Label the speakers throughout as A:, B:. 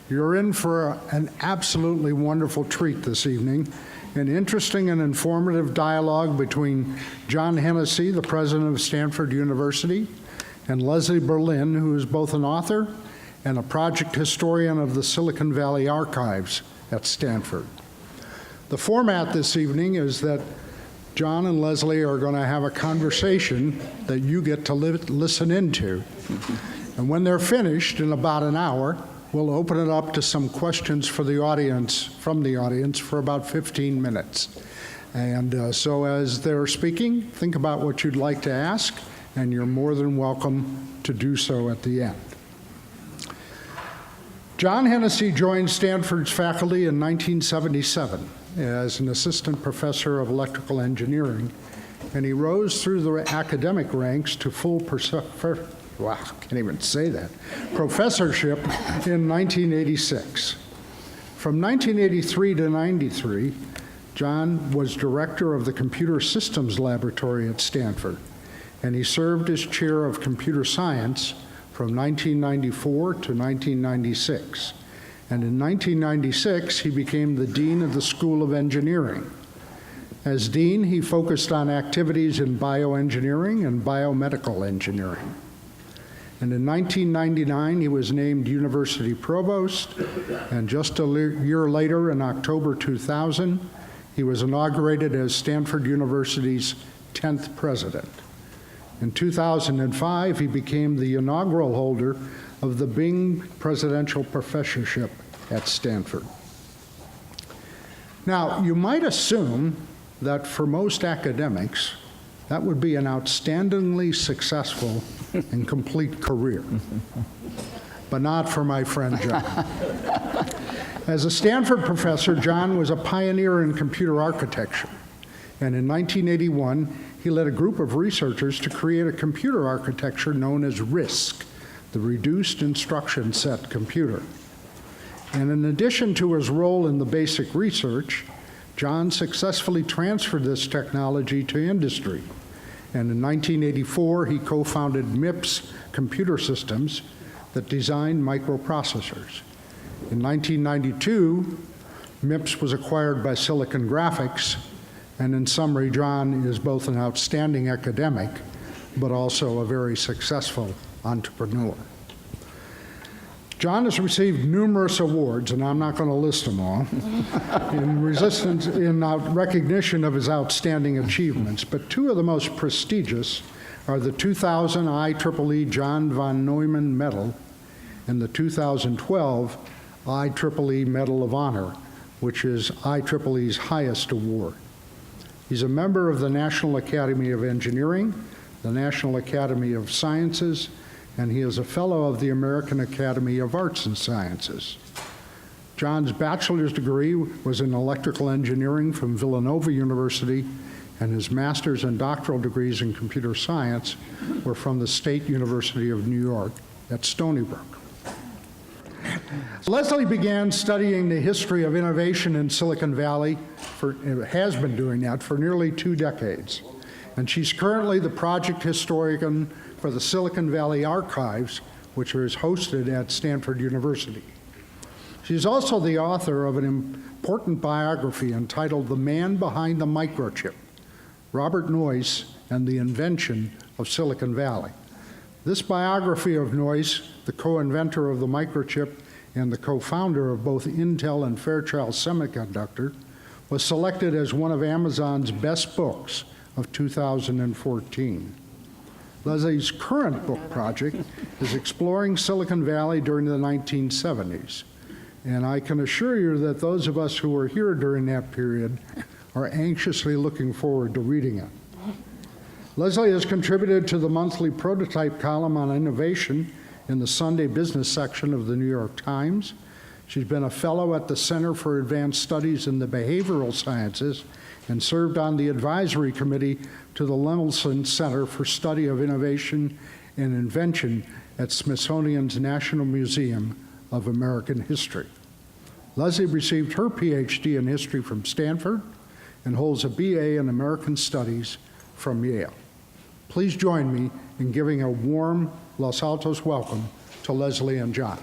A: You're in for an absolutely wonderful treat this evening. An interesting and informative dialogue between John Hennessy, the president of Stanford University, and Leslie Berlin, who is both an author and a project historian of the Silicon Valley archives at Stanford. The format this evening is that John and Leslie are going to have a conversation that you get to listen into. And when they're finished in about an hour, we'll open it up to some questions for the audience, from the audience, for about 15 minutes. And so as they're speaking, think about what you'd like to ask, and you're more than welcome to do so at the end. John Hennessy joined Stanford's faculty in 1977 as an assistant professor of electrical engineering, and he rose through the academic ranks to full professorship in 1986. From 1983 to 93, John was director of the Computer Systems Laboratory at Stanford, and he served as chair of computer science from 1994 to 1996. And in 1996, he became the dean of the School of Engineering. As dean, he focused on activities in bioengineering and biomedical engineering. And in 1999, he was named university provost, and just a year later, in October 2000, he was inaugurated as Stanford University's 10th president. In 2005, he became the inaugural holder of the Bing Presidential Professorship at Stanford. Now, you might assume that for most academics, that would be an outstandingly successful and complete career, but not for my friend John. As a Stanford professor, John was a pioneer in computer architecture, and in 1981, he led a group of researchers to create a computer architecture known as RISC, the Reduced Instruction Set Computer. And in addition to his role in the basic research, John successfully transferred this technology to industry. And in 1984, he co-founded MIPS Computer Systems that designed microprocessors. In 1992, MIPS was acquired by Silicon Graphics, and in summary, John is both an outstanding academic, but also a very successful entrepreneur. John has received numerous awards, and I'm not going to list them all, in recognition of his outstanding achievements. But two of the most prestigious are the 2000 IEEE John von Neumann Medal and the 2012 IEEE Medal of Honor, which is IEEE's highest award. He's a member of the National Academy of Engineering, the National Academy of Sciences, and he is a fellow of the American Academy of Arts and Sciences. John's bachelor's degree was in electrical engineering from Villanova University, and his master's and doctoral degrees in computer science were from the State University of New York at Stony Brook. Leslie began studying the history of innovation in Silicon Valley, has been doing that for nearly 2 decades. And she's currently the project historian for the Silicon Valley archives, which is hosted at Stanford University. She's also the author of an important biography entitled The Man Behind the Microchip, Robert Noyce and the Invention of Silicon Valley. This biography of Noyce, the co-inventor of the microchip and the co-founder of both Intel and Fairchild Semiconductor, was selected as one of Amazon's best books of 2014. Leslie's current book project is exploring Silicon Valley during the 1970s. And I can assure you that those of us who were here during that period are anxiously looking forward to reading it. Leslie has contributed to the monthly prototype column on innovation in the Sunday business section of the New York Times. She's been a fellow at the Center for Advanced Studies in the Behavioral Sciences and served on the advisory committee to the Lemelson Center for Study of Innovation and Invention at Smithsonian's National Museum of American History. Leslie received her PhD in history from Stanford and holds a BA in American Studies from Yale. Please join me in giving a warm Los Altos welcome to Leslie and John.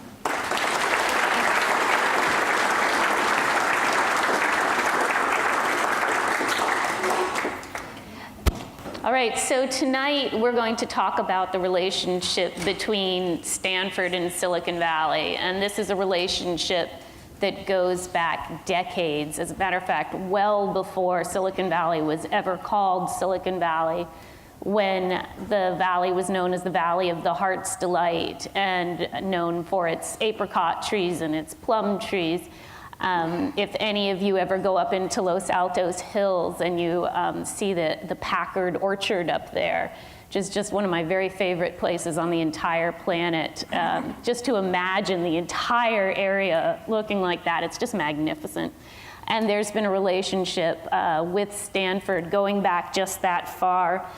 B: right, so tonight we're going to talk about the relationship between Stanford and Silicon Valley, and this is a relationship that goes back decades. As a matter of fact, well before Silicon Valley was ever called Silicon Valley, when the valley was known as the Valley of the Heart's Delight and known for its apricot trees and its plum trees. If any of you ever go up into Los Altos Hills and you see the Packard Orchard up there, which is just one of my very favorite places on the entire planet. Just to imagine the entire area looking like that, it's just magnificent. And there's been a relationship with Stanford going back just that far.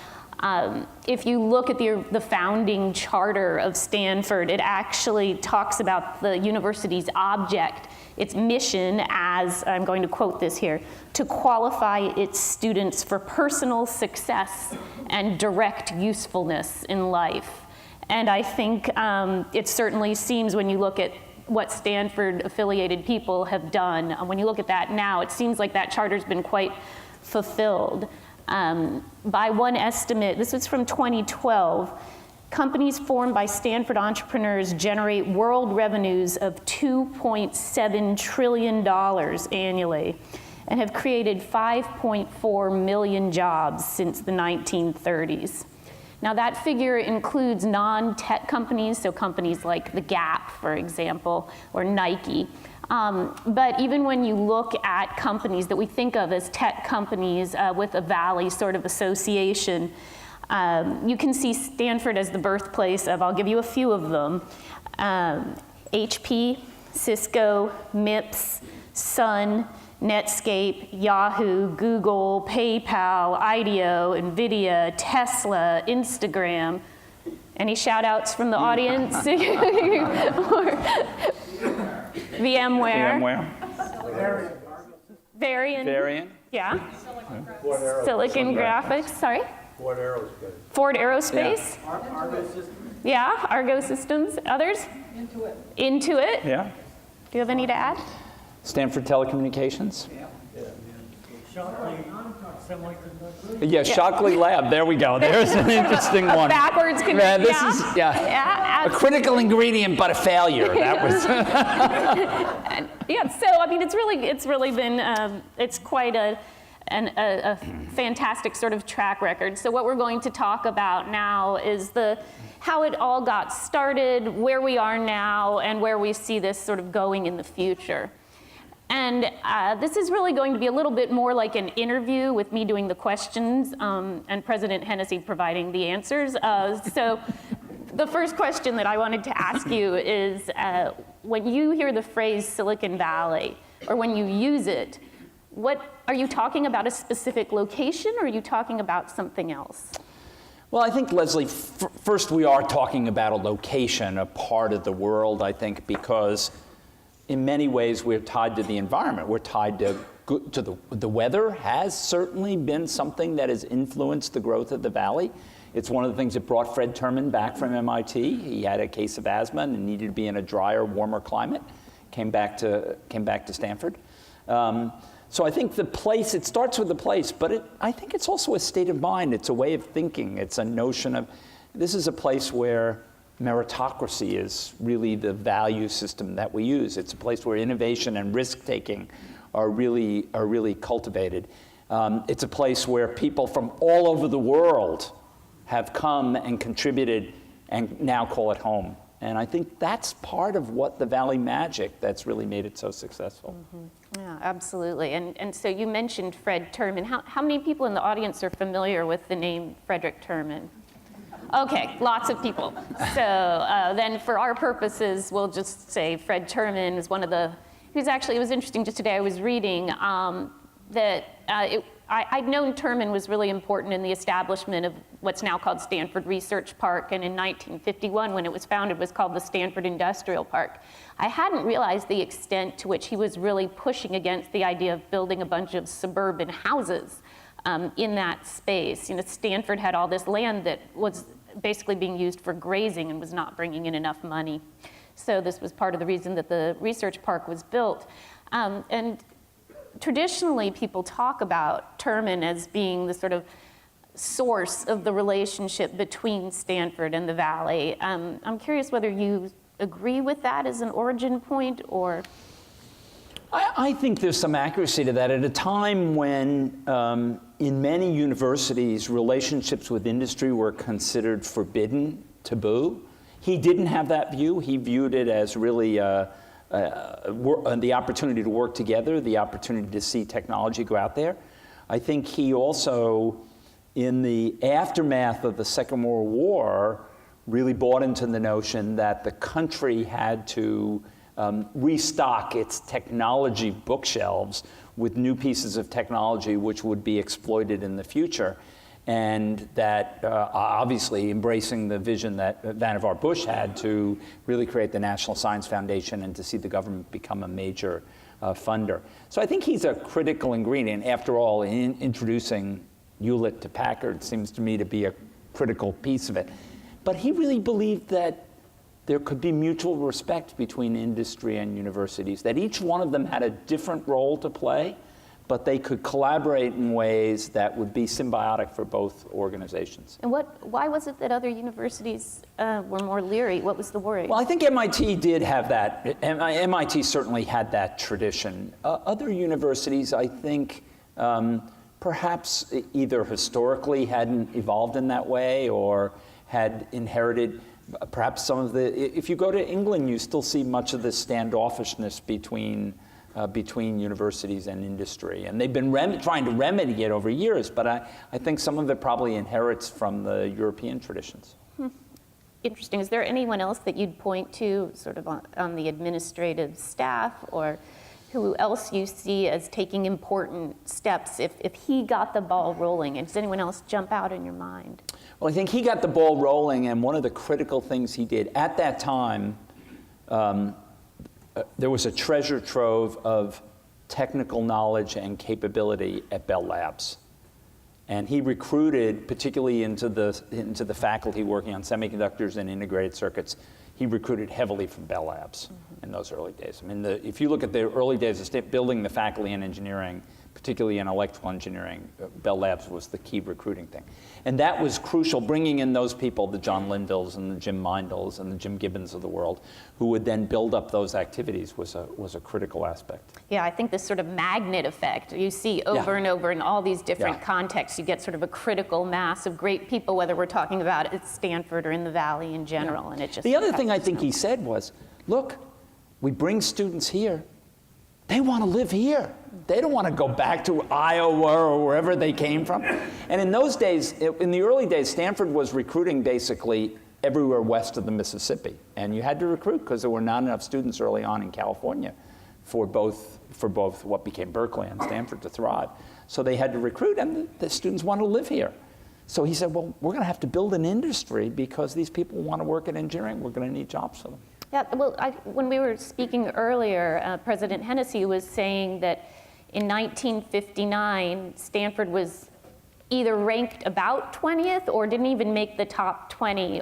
B: If you look at the founding charter of Stanford, it actually talks about the university's object, its mission as, I'm going to quote this here, to qualify its students for personal success and direct usefulness in life. And I think it certainly seems when you look at what Stanford-affiliated people have done, when you look at that now, it seems like that charter's been quite fulfilled. By one estimate, this was from 2012, companies formed by Stanford entrepreneurs generate world revenues of $2.7 trillion annually and have created 5.4 million jobs since the 1930s. Now that figure includes non-tech companies, so companies like the Gap, for example, or Nike. But even when you look at companies that we think of as tech companies with a Valley sort of association, you can see Stanford as the birthplace of, I'll give you a few of them, HP, Cisco, MIPS, Sun, Netscape, Yahoo, Google, PayPal, IDEO, NVIDIA, Tesla, Instagram. Any shout outs from the audience? VMware. Varian. Yeah. Silicon Graphics. Sorry. Ford Aerospace. Yeah. Argo Systems. Yeah. Argo Systems. Others. Intuit.
C: Yeah.
B: Do you have any to add?
C: Stanford Telecommunications.
D: Yeah.
C: Yeah, Shockley Lab. There we go. There's an interesting one.
B: Backwards connection.
C: This is a critical ingredient, but a failure. That was.
B: Yeah. So I mean, it's really been it's quite a fantastic sort of track record. So what we're going to talk about now is how it all got started, where we are now, and where we see this sort of going in the future. And this is really going to be a little bit more like an interview with me doing the questions and President Hennessy providing the answers. So the first question that I wanted to ask you is, when you hear the phrase Silicon Valley, or when you use it, what are you talking about, a specific location, or are you talking about something else?
C: Well, I think, Leslie, first we are talking about a location, a part of the world, I think, because in many ways we're tied to the environment. We're tied to the weather has certainly been something that has influenced the growth of the valley. It's one of the things that brought Fred Terman back from MIT. He had a case of asthma and needed to be in a drier, warmer climate. Came back to Stanford. So I think it starts with the place, but I think it's also a state of mind. It's a way of thinking. It's a notion of, this is a place where meritocracy is really the value system that we use. It's a place where innovation and risk-taking are really cultivated. It's a place where people from all over the world have come and contributed and now call it home. And I think that's part of what the Valley magic that's really made it so successful.
B: Mm-hmm. Yeah, absolutely. And so you mentioned Fred Terman. How many people in the audience are familiar with the name Frederick Terman? Okay, lots of people. So then for our purposes, we'll just say Fred Terman is one of the, it was interesting just today I was reading that I'd known Terman was really important in the establishment of what's now called Stanford Research Park, and in 1951 when it was founded it was called the Stanford Industrial Park. I hadn't realized the extent to which he was really pushing against the idea of building a bunch of suburban houses in that space. You know, Stanford had all this land that was basically being used for grazing and was not bringing in enough money. So this was part of the reason that the research park was built. And traditionally people talk about Terman as being the sort of source of the relationship between Stanford and the Valley. I'm curious whether you agree with that as an origin point, or?
C: I think there's some accuracy to that. At a time when, in many universities, relationships with industry were considered forbidden, taboo, he didn't have that view. He viewed it as really the opportunity to work together, the opportunity to see technology go out there. I think he also, in the aftermath of the Second World War, really bought into the notion that the country had to restock its technology bookshelves with new pieces of technology which would be exploited in the future. And that obviously embracing the vision that Vannevar Bush had to really create the National Science Foundation and to see the government become a major funder. So I think he's a critical ingredient. After all, in introducing Hewlett to Packard seems to me to be a critical piece of it. But he really believed that there could be mutual respect between industry and universities, that each one of them had a different role to play, but they could collaborate in ways that would be symbiotic for both organizations.
B: And why was it that other universities were more leery? What was the worry?
C: Well, I think MIT did have that. MIT certainly had that tradition. Other universities, I think, perhaps either historically hadn't evolved in that way or had inherited perhaps some of the, if you go to England, you still see much of the standoffishness between universities and industry. And they've been trying to remedy it over years, but I think some of it probably inherits from the European traditions.
B: Interesting. Is there anyone else that you'd point to sort of on the administrative staff, or who else you see as taking important steps if he got the ball rolling? And does anyone else jump out in your mind?
C: Well, I think he got the ball rolling, and one of the critical things he did at that time, there was a treasure trove of technical knowledge and capability at Bell Labs. And he recruited, particularly into the faculty working on semiconductors and integrated circuits, he recruited heavily from Bell Labs in those early days. I mean, if you look at the early days of building the faculty in engineering, particularly in electrical engineering, Bell Labs was the key recruiting thing. And that was crucial, bringing in those people, the John Linvilles and the Jim Meindles and the Jim Gibbons of the world, who would then build up those activities was a critical aspect.
B: Yeah, I think this sort of magnet effect you see over and over in all these different contexts. You get sort of a critical mass of great people, whether we're talking about at Stanford or in the Valley in general. And it just
C: the other thing I think he said was, look, we bring students here, they want to live here. They don't want to go back to Iowa or wherever they came from. And in those days, in the early days, Stanford was recruiting basically everywhere west of the Mississippi. And you had to recruit because there were not enough students early on in California for both what became Berkeley and Stanford to thrive. So they had to recruit, and the students wanted to live here. So he said, well, we're going to have to build an industry because these people want to work in engineering. We're going to need jobs for them.
B: Yeah, well, when we were speaking earlier, President Hennessy was saying that in 1959, Stanford was either ranked about 20th or didn't even make the top 20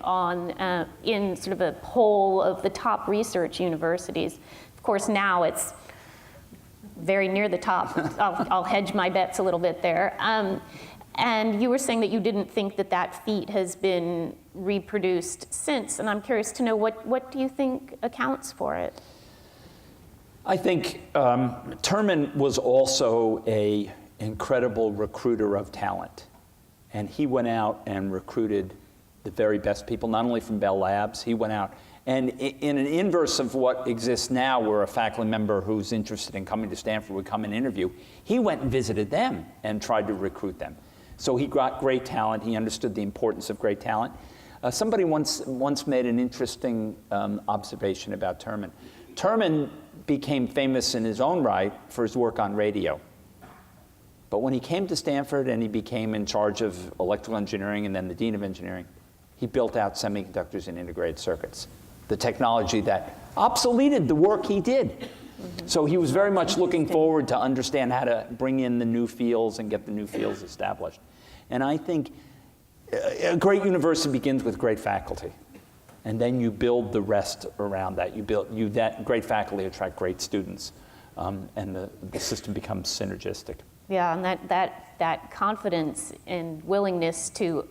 B: in sort of a poll of the top research universities. Of course, now it's very near the top. I'll hedge my bets a little bit there. And you were saying that you didn't think that feat has been reproduced since, and I'm curious to know what do you think accounts for it?
C: I think Terman was also an incredible recruiter of talent. And he went out and recruited the very best people, not only from Bell Labs, he went out. And in an inverse of what exists now, where a faculty member who's interested in coming to Stanford would come and interview, he went and visited them and tried to recruit them. So he got great talent. He understood the importance of great talent. Somebody once made an interesting observation about Terman. Terman became famous in his own right for his work on radio. But when he came to Stanford and he became in charge of electrical engineering and then the dean of engineering, he built out semiconductors and integrated circuits, the technology that obsoleted the work he did. So he was very much looking forward to understand how to bring in the new fields and get the new fields established. And I think a great university begins with great faculty. And then you build the rest around that. That great faculty attract great students, and the system becomes synergistic.
B: Yeah, and that confidence and willingness to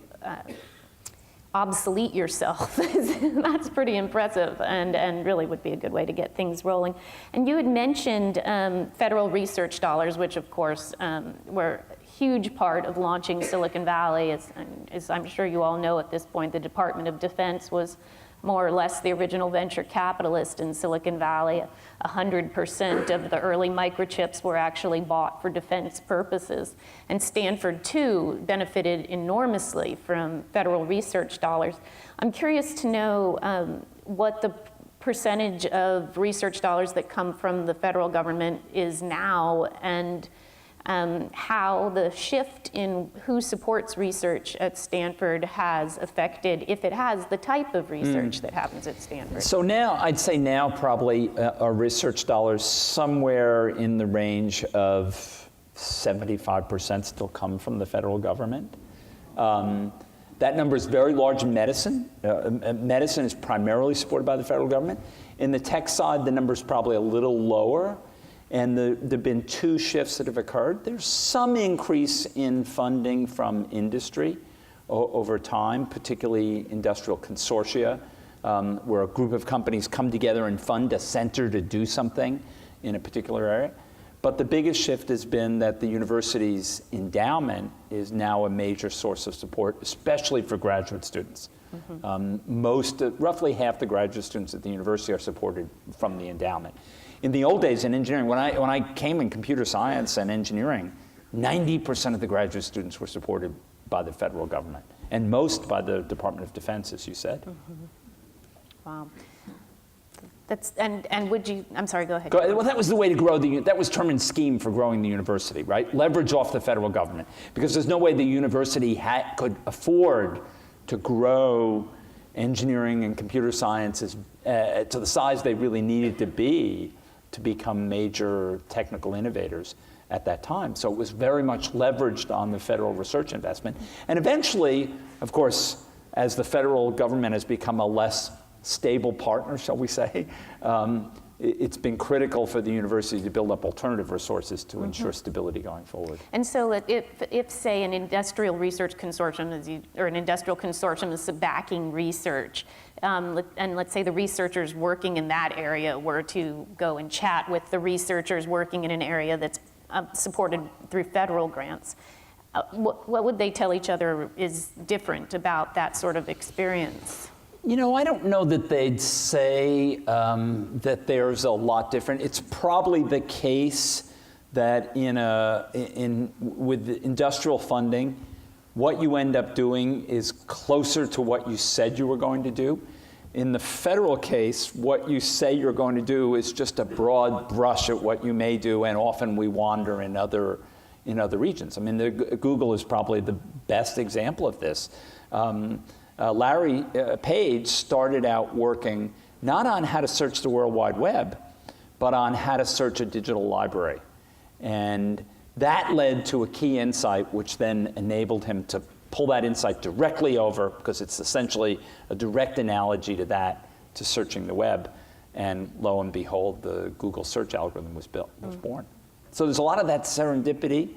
B: obsolete yourself, that's pretty impressive, and really would be a good way to get things rolling. And you had mentioned federal research dollars, which of course were a huge part of launching Silicon Valley. As I'm sure you all know at this point, the Department of Defense was more or less the original venture capitalist in Silicon Valley. 100% of the early microchips were actually bought for defense purposes. And Stanford, too, benefited enormously from federal research dollars. I'm curious to know what the percentage of research dollars that come from the federal government is now, and how the shift in who supports research at Stanford has affected, if it has, the type of research that happens at Stanford.
C: So now, I'd say now probably our research dollars somewhere in the range of 75% still come from the federal government. That number is very large in medicine. Medicine is primarily supported by the federal government. In the tech side, the number is probably a little lower. And there have been two shifts that have occurred. There's some increase in funding from industry over time, particularly industrial consortia, where a group of companies come together and fund a center to do something in a particular area. But the biggest shift has been that the university's endowment is now a major source of support, especially for graduate students. Roughly half the graduate students at the university are supported from the endowment. In the old days in engineering, when I came in computer science and engineering, 90% of the graduate students were supported by the federal government, and most by the Department of Defense, as you said.
B: Wow. And would you, I'm sorry, go ahead.
C: Well, that was the way to grow that was Terman's scheme for growing the university, right? Leverage off the federal government, because there's no way the university could afford to grow engineering and computer sciences to the size they really needed to be to become major technical innovators at that time. So it was very much leveraged on the federal research investment. And eventually, of course, as the federal government has become a less stable partner, shall we say, it's been critical for the university to build up alternative resources to ensure stability going forward.
B: And so if say, an industrial research consortium, or an industrial consortium is backing research, and let's say the researchers working in that area were to go and chat with the researchers working in an area that's supported through federal grants, what would they tell each other is different about that sort of experience?
C: You know, I don't know that they'd say that there's a lot different. It's probably the case that with the industrial funding, what you end up doing is closer to what you said you were going to do. In the federal case, what you say you're going to do is just a broad brush at what you may do, and often we wander in other regions. I mean, Google is probably the best example of this. Larry Page started out working not on how to search the World Wide Web, but on how to search a digital library. And that led to a key insight, which then enabled him to pull that insight directly over, because it's essentially a direct analogy to that, to searching the web. And lo and behold, the Google search algorithm was born. So there's a lot of that serendipity.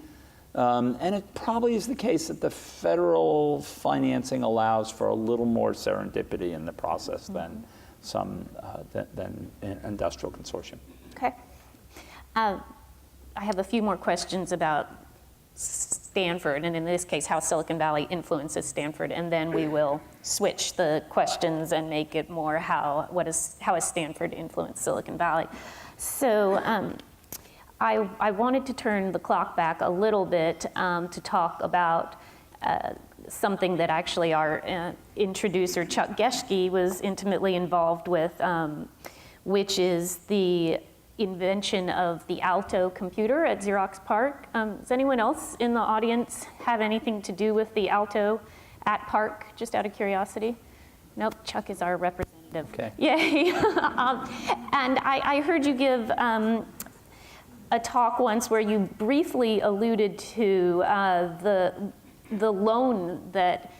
C: And it probably is the case that the federal financing allows for a little more serendipity in the process than than an industrial consortium.
B: Okay. I have a few more questions about Stanford, and in this case, how Silicon Valley influences Stanford, and then we will switch the questions and make it more how has Stanford influenced Silicon Valley. So. I wanted to turn the clock back a little bit to talk about something that actually our introducer, Chuck Geschke, was intimately involved with, which is the invention of the Alto computer at Xerox PARC. Does anyone else in the audience have anything to do with the Alto at PARC, just out of curiosity? Nope, Chuck is our representative.
C: Okay.
B: Yay. And I heard you give a talk once where you briefly alluded to the loan that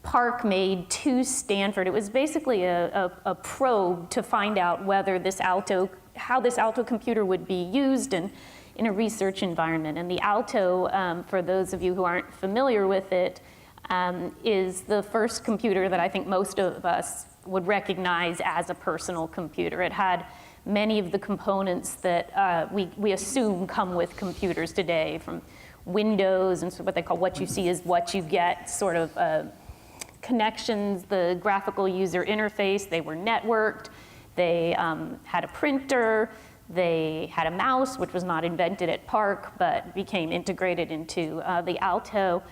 B: PARC made to Stanford. It was basically a probe to find out whether how this Alto computer would be used, and in a research environment. And the Alto, for those of you who aren't familiar with it, is the first computer that I think most of us would recognize as a personal computer. It had many of the components that we assume come with computers today, from Windows and so what they call what you see is what you get sort of connections, the graphical user interface. They were networked. They had a printer. They had a mouse, which was not invented at PARC, but became integrated into the Alto.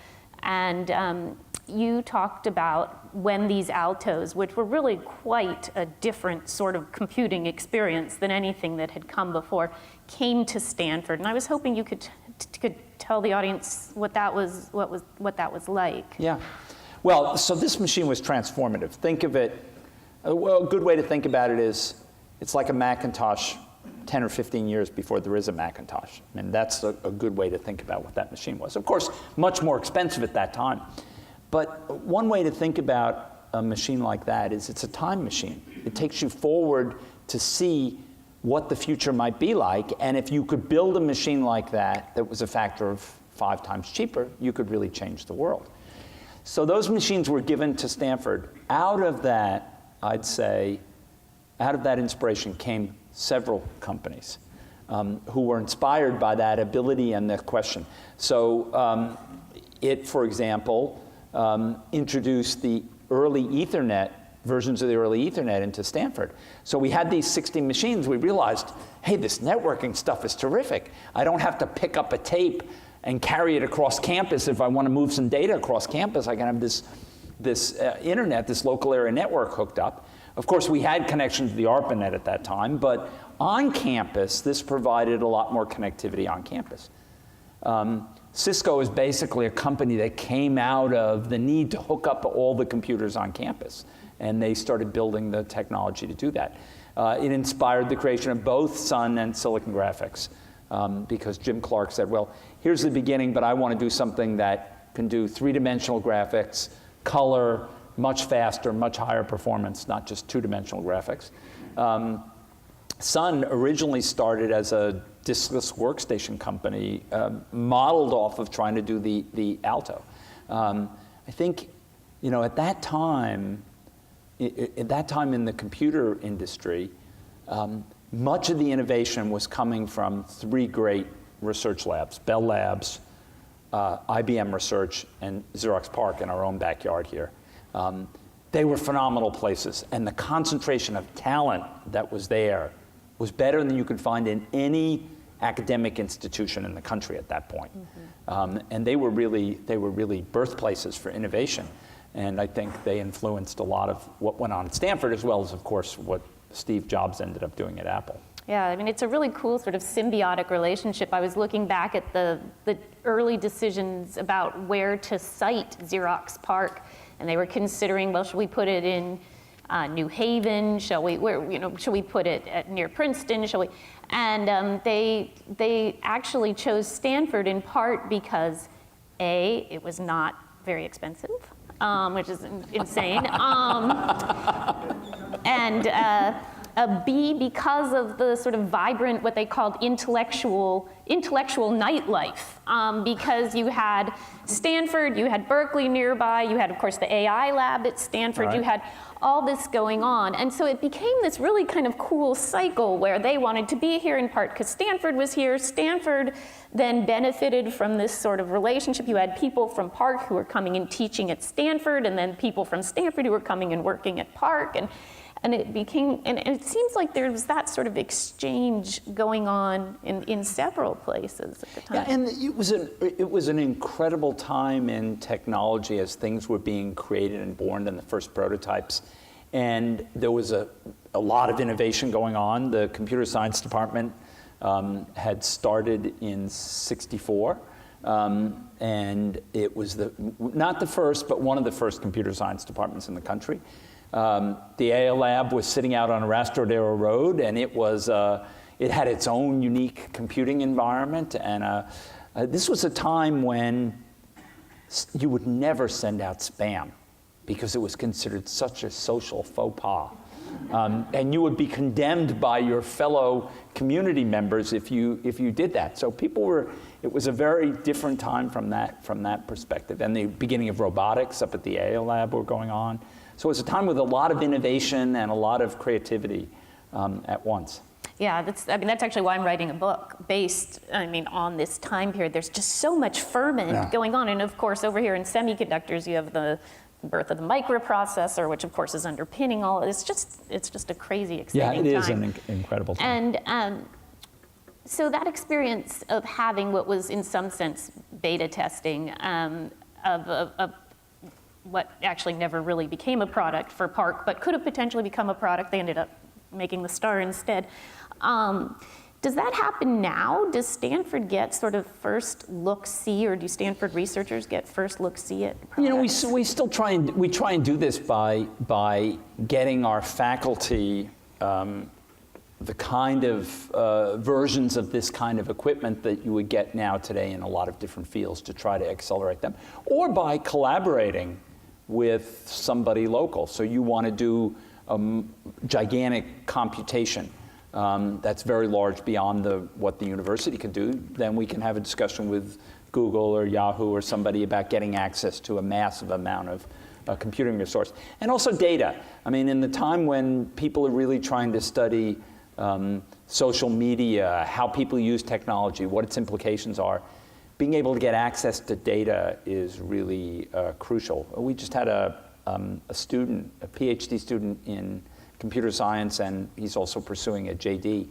B: And you talked about when these Altos, which were really quite a different sort of computing experience than anything that had come before, came to Stanford. And I was hoping you could tell the audience what that was like.
C: Yeah. Well, so this machine was transformative. Think of it, well, a good way to think about it is it's like a Macintosh 10 or 15 years before there is a Macintosh. And that's a good way to think about what that machine was. Of course, much more expensive at that time. But one way to think about a machine like that is it's a time machine. It takes you forward to see what the future might be like. And if you could build a machine like that that was a factor of 5 times cheaper, you could really change the world. So those machines were given to Stanford. Out of that, I'd say, out of that inspiration came several companies who were inspired by that ability and the question. So it, for example, introduced the early Ethernet, versions of the early Ethernet into Stanford. So we had these 60 machines. We realized, hey, this networking stuff is terrific. I don't have to pick up a tape and carry it across campus. If I want to move some data across campus, I can have this internet, this local area network hooked up. Of course, we had connection to the ARPANET at that time, but on campus, this provided a lot more connectivity on campus. Cisco is basically a company that came out of the need to hook up all the computers on campus, and they started building the technology to do that. It inspired the creation of both Sun and Silicon Graphics, because Jim Clark said, well, here's the beginning, but I want to do something that can do 3-dimensional graphics, color, much faster, much higher performance, not just 2-dimensional graphics. Sun originally started as a diskless workstation company, modeled off of trying to do the Alto. I think, at that time in the computer industry, much of the innovation was coming from 3 great research labs: Bell Labs, IBM Research, and Xerox PARC in our own backyard here. They were phenomenal places, and the concentration of talent that was there was better than you could find in any academic institution in the country at that point. Mm-hmm. And they were really birthplaces for innovation, and I think they influenced a lot of what went on at Stanford, as well as, of course, what Steve Jobs ended up doing at Apple.
B: Yeah, I mean, it's a really cool sort of symbiotic relationship. I was looking back at the early decisions about where to site Xerox PARC, and they were considering, well, should we put it in New Haven? Should we put it near Princeton? And they actually chose Stanford in part because A, it was not very expensive, which is insane, and B, because of the sort of vibrant, what they called intellectual nightlife, because you had Stanford, you had Berkeley nearby, you had, of course, the AI lab at Stanford, right. You had all this going on. And so it became this really kind of cool cycle where they wanted to be here in part because Stanford was here. Stanford then benefited from this sort of relationship. You had people from PARC who were coming and teaching at Stanford, and then people from Stanford who were coming and working at PARC. And it became, and it seems like there was that sort of exchange going on in several places at the time.
C: Yeah, and it was an incredible time in technology as things were being created and born in the first prototypes. And there was a lot of innovation going on. The computer science department had started in '64. And it was not the first, but one of the first computer science departments in the country. The AI lab was sitting out on Rastrodero Road, and it had its own unique computing environment. And this was a time when you would never send out spam because it was considered such a social faux pas. And you would be condemned by your fellow community members if you did that. So it was a very different time from that perspective. And the beginning of robotics up at the AI lab were going on. So it was a time with a lot of innovation and a lot of creativity at once.
B: Yeah, that's actually why I'm writing a book based, on this time period. There's just so much ferment going on. And of course, over here in semiconductors, you have the birth of the microprocessor, which of course is underpinning all. It's just a crazy, exciting time.
C: Yeah, it is an incredible time.
B: And so that experience of having what was in some sense beta testing of what actually never really became a product for Park, but could have potentially become a product. They ended up making the star instead. Does that happen now? Does Stanford get sort of first look-see, or do Stanford researchers get first look-see at products?
C: We still try and do this by getting our faculty the kind of versions of this kind of equipment that you would get now today in a lot of different fields to try to accelerate them, or by collaborating with somebody local. So you want to do gigantic computation that's very large beyond what the university can do, then we can have a discussion with Google or Yahoo or somebody about getting access to a massive amount of computing resource. And also data. In the time when people are really trying to study social media, how people use technology, what its implications are, being able to get access to data is really crucial. We just had a student, a PhD student in computer science, and he's also pursuing a JD,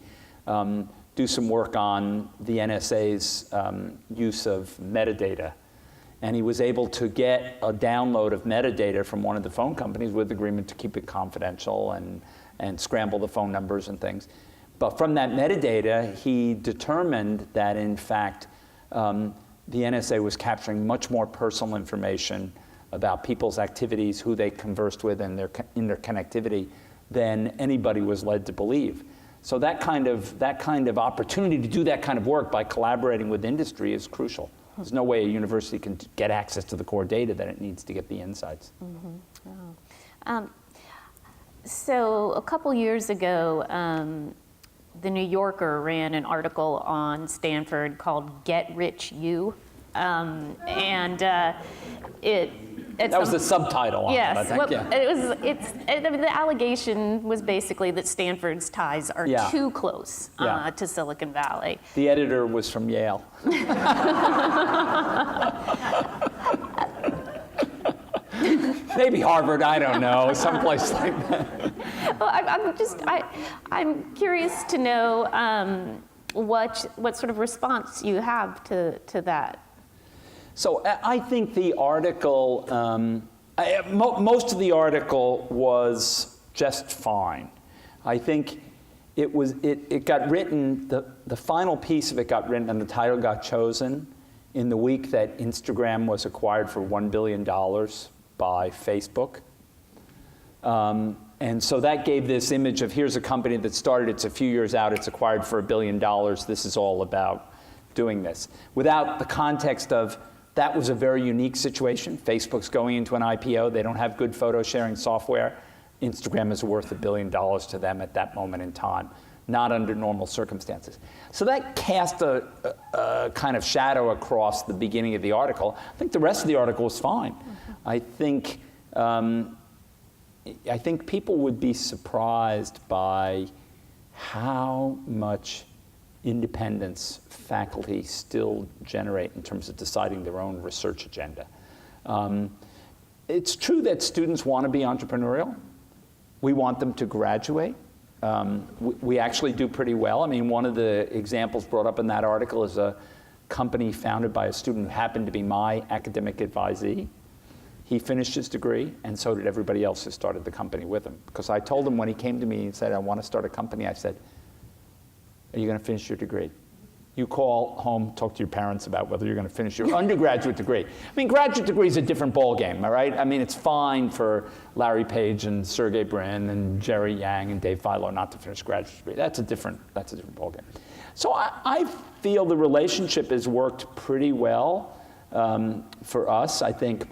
C: do some work on the NSA's use of metadata. And he was able to get a download of metadata from one of the phone companies with agreement to keep it confidential and scramble the phone numbers and things. But from that metadata, he determined that, in fact, the NSA was capturing much more personal information about people's activities, who they conversed with, and in their connectivity, than anybody was led to believe. So that kind of opportunity to do that kind of work by collaborating with industry is crucial. There's no way a university can get access to the core data that it needs to get the insights.
B: Mm-hmm. So a couple years ago, the New Yorker ran an article on Stanford called "Get Rich You,"
C: That was the subtitle on it, I think.
B: Well,
C: yeah.
B: The allegation was basically that Stanford's ties are too close to Silicon Valley.
C: The editor was from Yale. Maybe Harvard, I don't know, someplace like that.
B: Well, I'm curious to know what sort of response you have to that.
C: So I think the article, most of the article was just fine. I think it got written, the final piece of it got written and the title got chosen in the week that Instagram was acquired for $1 billion by Facebook. And so that gave this image of, here's a company that started, it's a few years out, it's acquired for $1 billion, this is all about doing this. Without the context of, that was a very unique situation. Facebook's going into an IPO. They don't have good photo sharing software. Instagram is worth $1 billion to them at that moment in time, not under normal circumstances. So that cast a kind of shadow across the beginning of the article. I think the rest of the article was fine. I think people would be surprised by how much independence faculty still generate in terms of deciding their own research agenda. It's true that students want to be entrepreneurial. We want them to graduate. We actually do pretty well. One of the examples brought up in that article is a company founded by a student who happened to be my academic advisee. He finished his degree, and so did everybody else who started the company with him. Because I told him when he came to me and said, I want to start a company, I said, are you going to finish your degree? You call home, talk to your parents about whether you're going to finish your undergraduate degree. Graduate degree is a different ballgame, all right? It's fine for Larry Page and Sergey Brin and Jerry Yang and Dave Filo not to finish graduate degree. That's a different ballgame. So I feel the relationship has worked pretty well for us. I think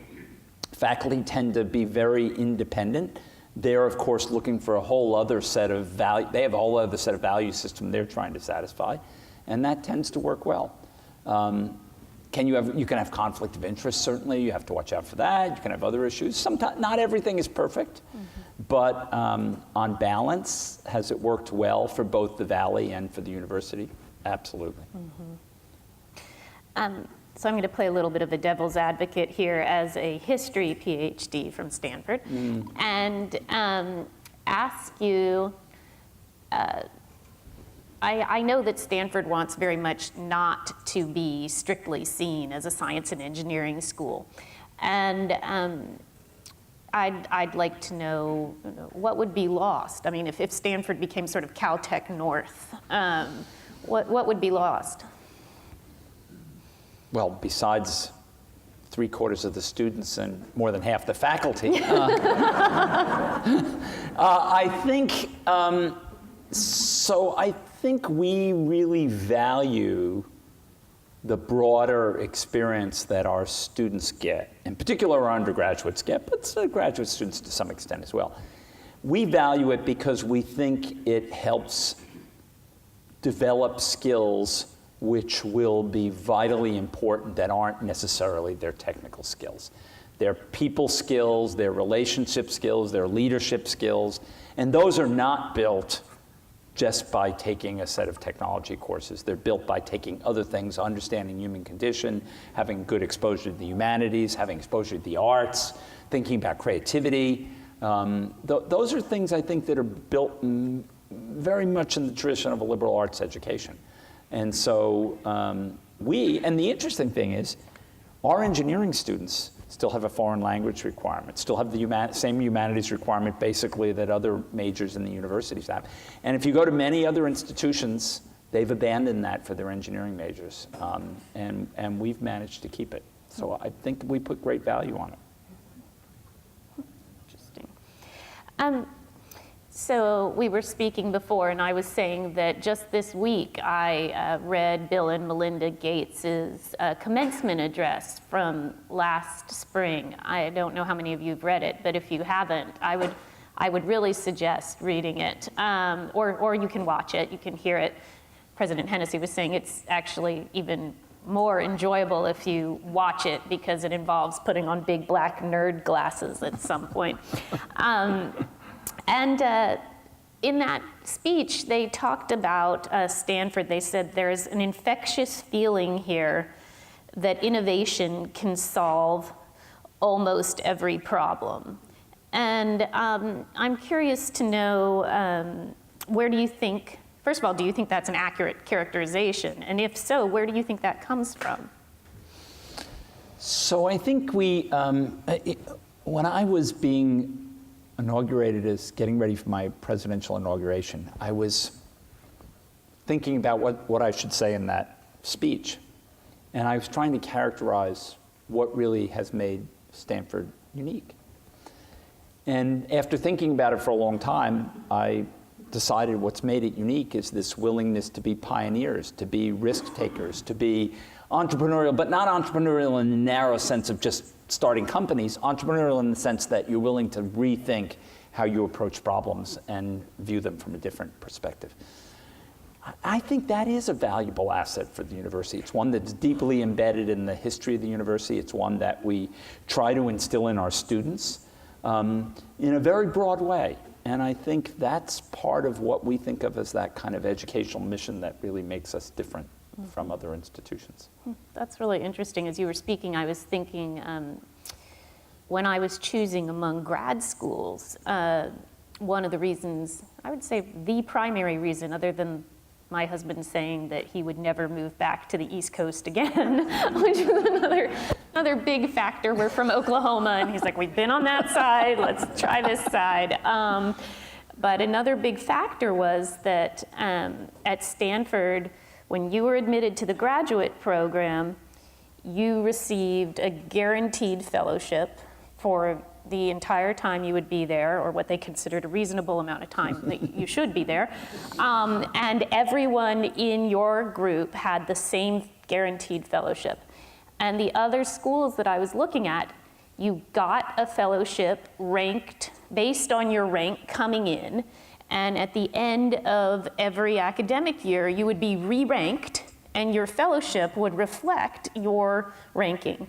C: faculty tend to be very independent. they're, of course, looking for a whole other set of value. They have a whole other set of value system they're trying to satisfy, and that tends to work well. You can have conflict of interest, certainly. You have to watch out for that. You can have other issues. Sometimes, not everything is perfect, but on balance, has it worked well for both the Valley and for the university? Absolutely.
B: So I'm going to play a little bit of a devil's advocate here as a history PhD from Stanford, and ask you, I know that Stanford wants very much not to be strictly seen as a science and engineering school. And I'd like to know what would be lost. I mean, if Stanford became sort of Caltech North, what would be lost?
C: Well, besides 3/4 of the students and more than half the faculty, I think, I think we really value the broader experience that our students get, in particular our undergraduates get, but graduate students to some extent as well. We value it because we think it helps develop skills which will be vitally important that aren't necessarily their technical skills. Their people skills, their relationship skills, their leadership skills, and those are not built just by taking a set of technology courses. They're built by taking other things, understanding human condition, having good exposure to the humanities, having exposure to the arts, thinking about creativity. Those are things I think that are built very much in the tradition of a liberal arts education. And so and the interesting thing is, our engineering students still have a foreign language requirement, still have the same humanities requirement basically that other majors in the universities have. And if you go to many other institutions, they've abandoned that for their engineering majors. And we've managed to keep it. So I think we put great value on it.
B: Interesting. So we were speaking before, and I was saying that just this week I read Bill and Melinda Gates's commencement address from last spring. I don't know how many of you have read it, but if you haven't, I would really suggest reading it. Or you can watch it, you can hear it. President Hennessy was saying it's actually even more enjoyable if you watch it because it involves putting on big black nerd glasses at some point. And in that speech, they talked about Stanford. They said there's an infectious feeling here that innovation can solve almost every problem. And I'm curious to know, where do you think, first of all, do you think that's an accurate characterization? And if so, where do you think that comes from?
C: So I think when I was being inaugurated as getting ready for my presidential inauguration, I was thinking about what I should say in that speech. And I was trying to characterize what really has made Stanford unique. And after thinking about it for a long time, I decided what's made it unique is this willingness to be pioneers, to be risk takers, to be entrepreneurial, but not entrepreneurial in the narrow sense of just starting companies, entrepreneurial in the sense that you're willing to rethink how you approach problems and view them from a different perspective. I think that is a valuable asset for the university. It's one that's deeply embedded in the history of the university. It's one that we try to instill in our students in a very broad way. And I think that's part of what we think of as that kind of educational mission that really makes us different from other institutions.
B: That's really interesting. As you were speaking, I was thinking, when I was choosing among grad schools, one of the reasons, I would say the primary reason, other than my husband saying that he would never move back to the East Coast again, which was another big factor. We're from Oklahoma, and he's like, we've been on that side, let's try this side. But another big factor was that at Stanford, when you were admitted to the graduate program, you received a guaranteed fellowship for the entire time you would be there, or what they considered a reasonable amount of time that you should be there. And everyone in your group had the same guaranteed fellowship. And the other schools that I was looking at, you got a fellowship ranked based on your rank coming in, and at the end of every academic year, you would be re-ranked, and your fellowship would reflect your ranking.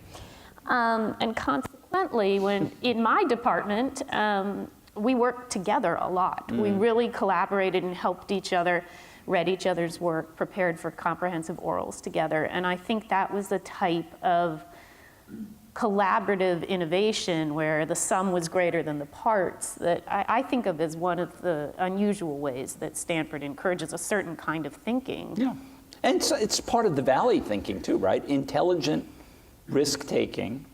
B: And consequently, when in my department, we worked together a lot. We really collaborated and helped each other, read each other's work, prepared for comprehensive orals together. And I think that was the type of collaborative innovation where the sum was greater than the parts that I think of as one of the unusual ways that Stanford encourages a certain kind of thinking.
C: Yeah, and so it's part of the Valley thinking too, right? Intelligent risk-taking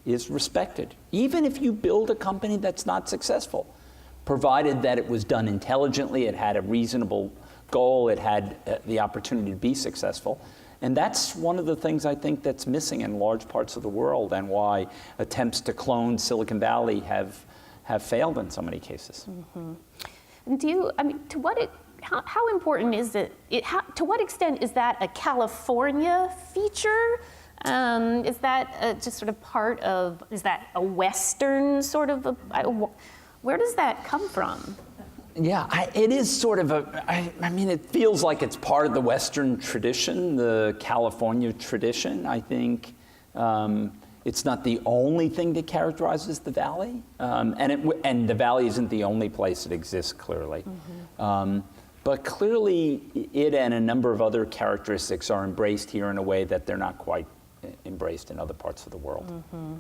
C: is respected, even if you build a company that's not successful, provided that it was done intelligently, it had a reasonable goal, it had the opportunity to be successful. And that's one of the things I think that's missing in large parts of the world, and why attempts to clone Silicon Valley have failed in so many cases.
B: Mm-hmm. And do you, I mean, to what how important is it, to what extent is that a California feature? Is that just sort of part of, is that a Western sort of, where does that come from?
C: Yeah, it is sort of I mean, it feels like it's part of the Western tradition, the California tradition. I think it's not the only thing that characterizes the Valley, and the Valley isn't the only place it exists, clearly. Mm-hmm. But clearly, it and a number of other characteristics are embraced here in a way that they're not quite embraced in other parts of the world. Mm-hmm.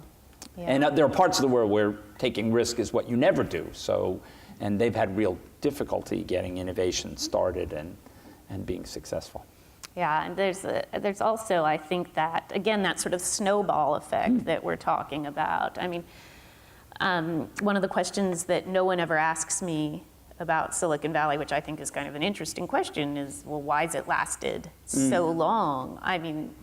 C: Yeah. And there are parts of the world where taking risk is what you never do. So, and they've had real difficulty getting innovation started and being successul.
B: Yeah, and there's also, I think, that, again, that sort of snowball effect that we're talking about. I mean, one of the questions that no one ever asks me about Silicon Valley, which I think is kind of an interesting question, is, well, why has it lasted so long? I mean,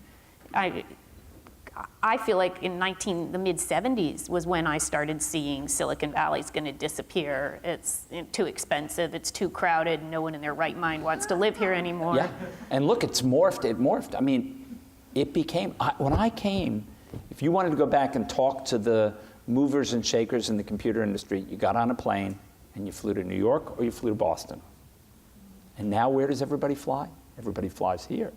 B: I feel like in the mid-70s was when I started seeing Silicon Valley's going to disappear. It's too expensive, it's too crowded, no one in their right mind wants to live here anymore.
C: Yeah, and look, it morphed. I mean, it became, when I came, if you wanted to go back and talk to the movers and shakers in the computer industry, you got on a plane and you flew to New York or you flew to Boston. And now where does everybody fly? Everybody flies here.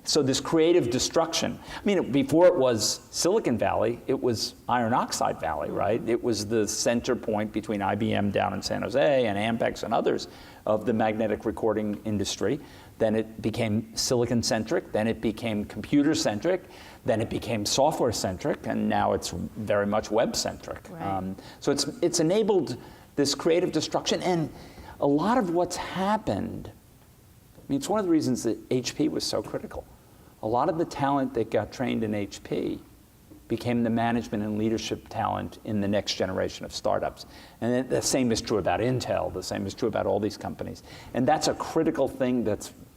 C: So this creative destruction, I mean, before it was Silicon Valley, it was Iron Oxide Valley, right? It was the center point between IBM down in San Jose and Ampex and others of the magnetic recording industry. Then it became silicon-centric, then it became computer-centric, then it became software-centric, and now it's very much web-centric. Right. So it's enabled this creative destruction, and a lot of what's happened, I mean, it's one of the reasons that HP was so critical. A lot of the talent that got trained in HP became the management and leadership talent in the next generation of startups. And the same is true about Intel, the same is true about all these companies. And that's a critical thing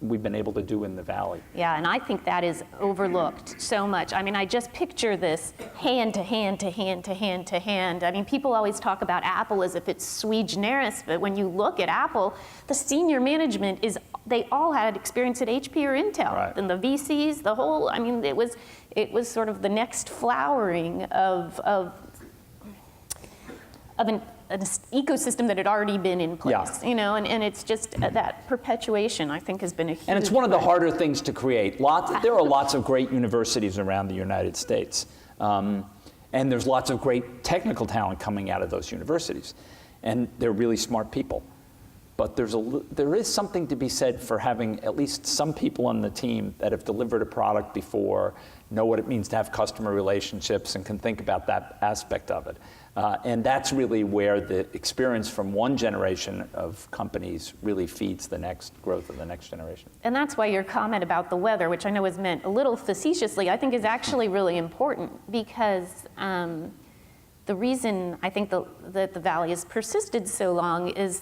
C: we've been able to do in the Valley.
B: Yeah, and I think that is overlooked so much. I mean, I just picture this hand to hand to hand to hand to hand. I mean, people always talk about Apple as if it's sui generis, but when you look at Apple, the senior management they all had experience at HP or Intel. Right. And the VCs, the whole, I mean, it was sort of the next flowering of an ecosystem that had already been in place, you know, and it's just that perpetuation, I think, has been a huge.
C: And it's one of the harder things to create. There are lots of great universities around the United States, and there's lots of great technical talent coming out of those universities, and they're really smart people. But there is something to be said for having at least some people on the team that have delivered a product before, know what it means to have customer relationships, and can think about that aspect of it. And that's really where the experience from one generation of companies really feeds the next growth of the next generation.
B: And that's why your comment about the weather, which I know is meant a little facetiously, I think is actually really important, because the reason I think that the Valley has persisted so long is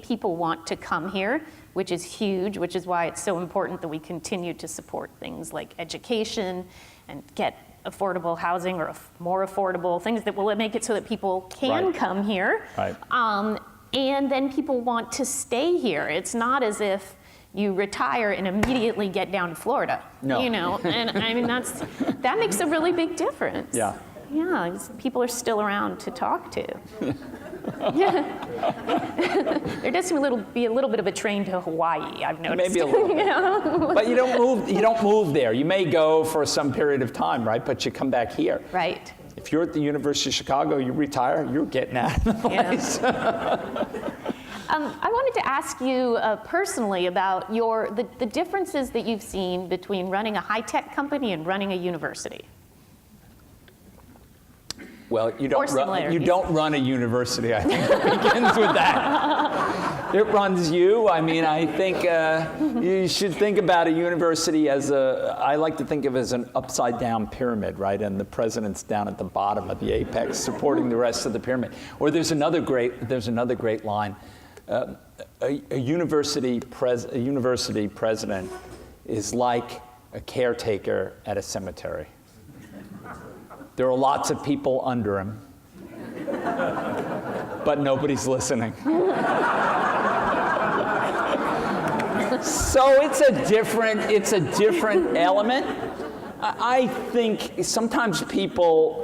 B: people want to come here, which is huge, which is why it's so important that we continue to support things like education and get affordable housing or more affordable things that will make it so that people can come here. Right. And then people want to stay here. It's not as if you retire and immediately get down to Florida. No. You know, and I mean, that makes a really big difference.
C: Yeah.
B: Yeah, people are still around to talk to. There does be a little bit of a train to Hawaii, I've noticed.
C: Maybe a little bit. But you don't move there. You may go for some period of time, right? But you come back here.
B: Right.
C: If you're at the University of Chicago, you retire, you're getting out of the place.
B: I wanted to ask you personally about the differences that you've seen between running a high-tech company and running a university.
C: Well, you don't run a university, I think. It begins with that. It runs you. I mean, I think you should think about a university as I like to think of it as an upside-down pyramid, right? And the president's down at the bottom of the apex, supporting the rest of the pyramid. Or there's another great line. A university president is like a caretaker at a cemetery. There are lots of people under him, but nobody's listening. So it's a different element. I think sometimes people,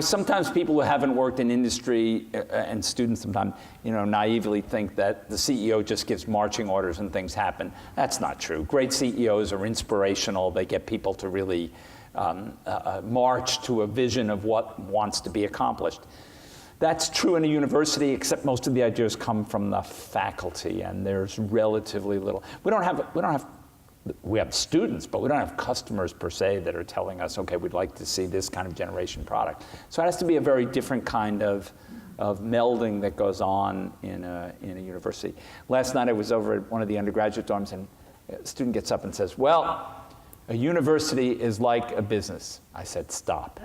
C: sometimes people who haven't worked in industry and students sometimes, naively think that the CEO just gives marching orders and things happen. That's not true. Great CEOs are inspirational. They get people to really march to a vision of what wants to be accomplished. That's true in a university, except most of the ideas come from the faculty, and there's relatively little. We have students, but we don't have customers per se that are telling us, okay, we'd like to see this kind of generation product. So it has to be a very different kind of melding that goes on in a university. Last night I was over at one of the undergraduate dorms, and a student gets up and says, well, a university is like a business. I said, stop.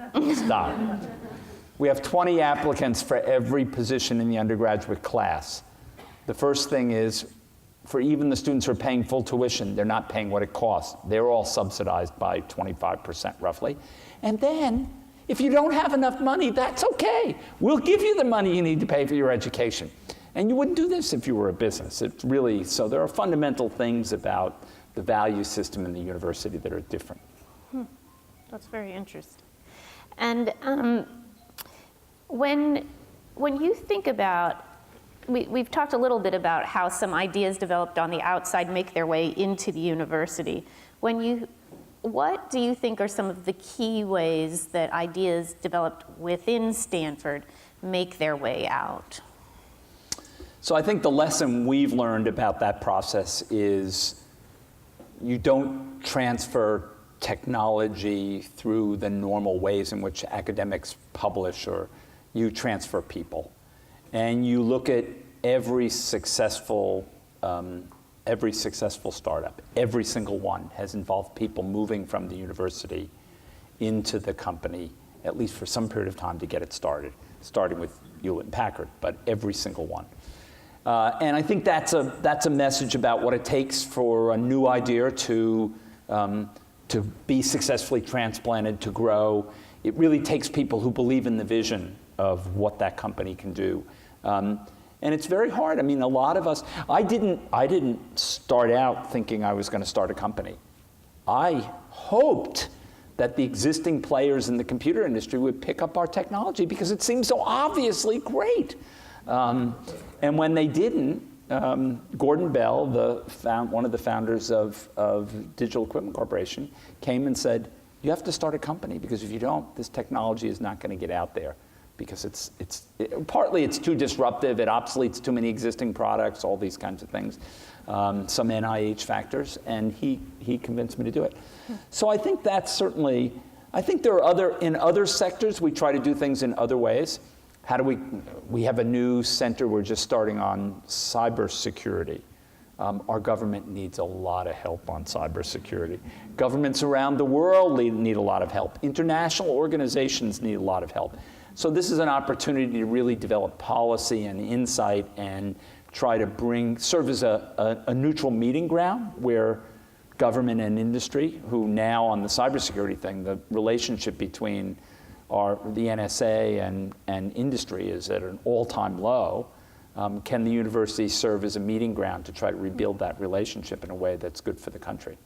C: We have 20 applicants for every position in the undergraduate class. The first thing is, for even the students who are paying full tuition, they're not paying what it costs. They're all subsidized by 25% roughly. And then, if you don't have enough money, that's okay. We'll give you the money you need to pay for your education. And you wouldn't do this if you were a business. So there are fundamental things about the value system in the university that are different.
B: That's very interesting. And when you think about, we've talked a little bit about how some ideas developed on the outside make their way into the university. What do you think are some of the key ways that ideas developed within Stanford make their way out?
C: So I think the lesson we've learned about that process is you don't transfer technology through the normal ways in which academics publish, or you transfer people. And you look at every successful startup. Every single one has involved people moving from the university into the company, at least for some period of time, to get it started, starting with Hewlett-Packard, but every single one. And I think that's a message about what it takes for a new idea to be successfully transplanted, to grow. It really takes people who believe in the vision of what that company can do. And it's very hard. I mean, a lot of us, I didn't start out thinking I was going to start a company. I hoped that the existing players in the computer industry would pick up our technology because it seemed so obviously great. And when they didn't, Gordon Bell, one of the founders of Digital Equipment Corporation, came and said, you have to start a company, because if you don't, this technology is not going to get out there, because partly it's too disruptive, it obsoletes too many existing products, all these kinds of things, some NIH factors, and he convinced me to do it. So I think that's certainly, I think there are in other sectors, we try to do things in other ways. We have a new center we're just starting on cybersecurity. Our government needs a lot of help on cybersecurity. Governments around the world need a lot of help. International organizations need a lot of help. So this is an opportunity to really develop policy and insight and try to serve as a neutral meeting ground where government and industry, who now on the cybersecurity thing, the relationship between the NSA and industry is at an all-time low. Can the university serve as a meeting ground to try to rebuild that relationship in a way that's good for the country?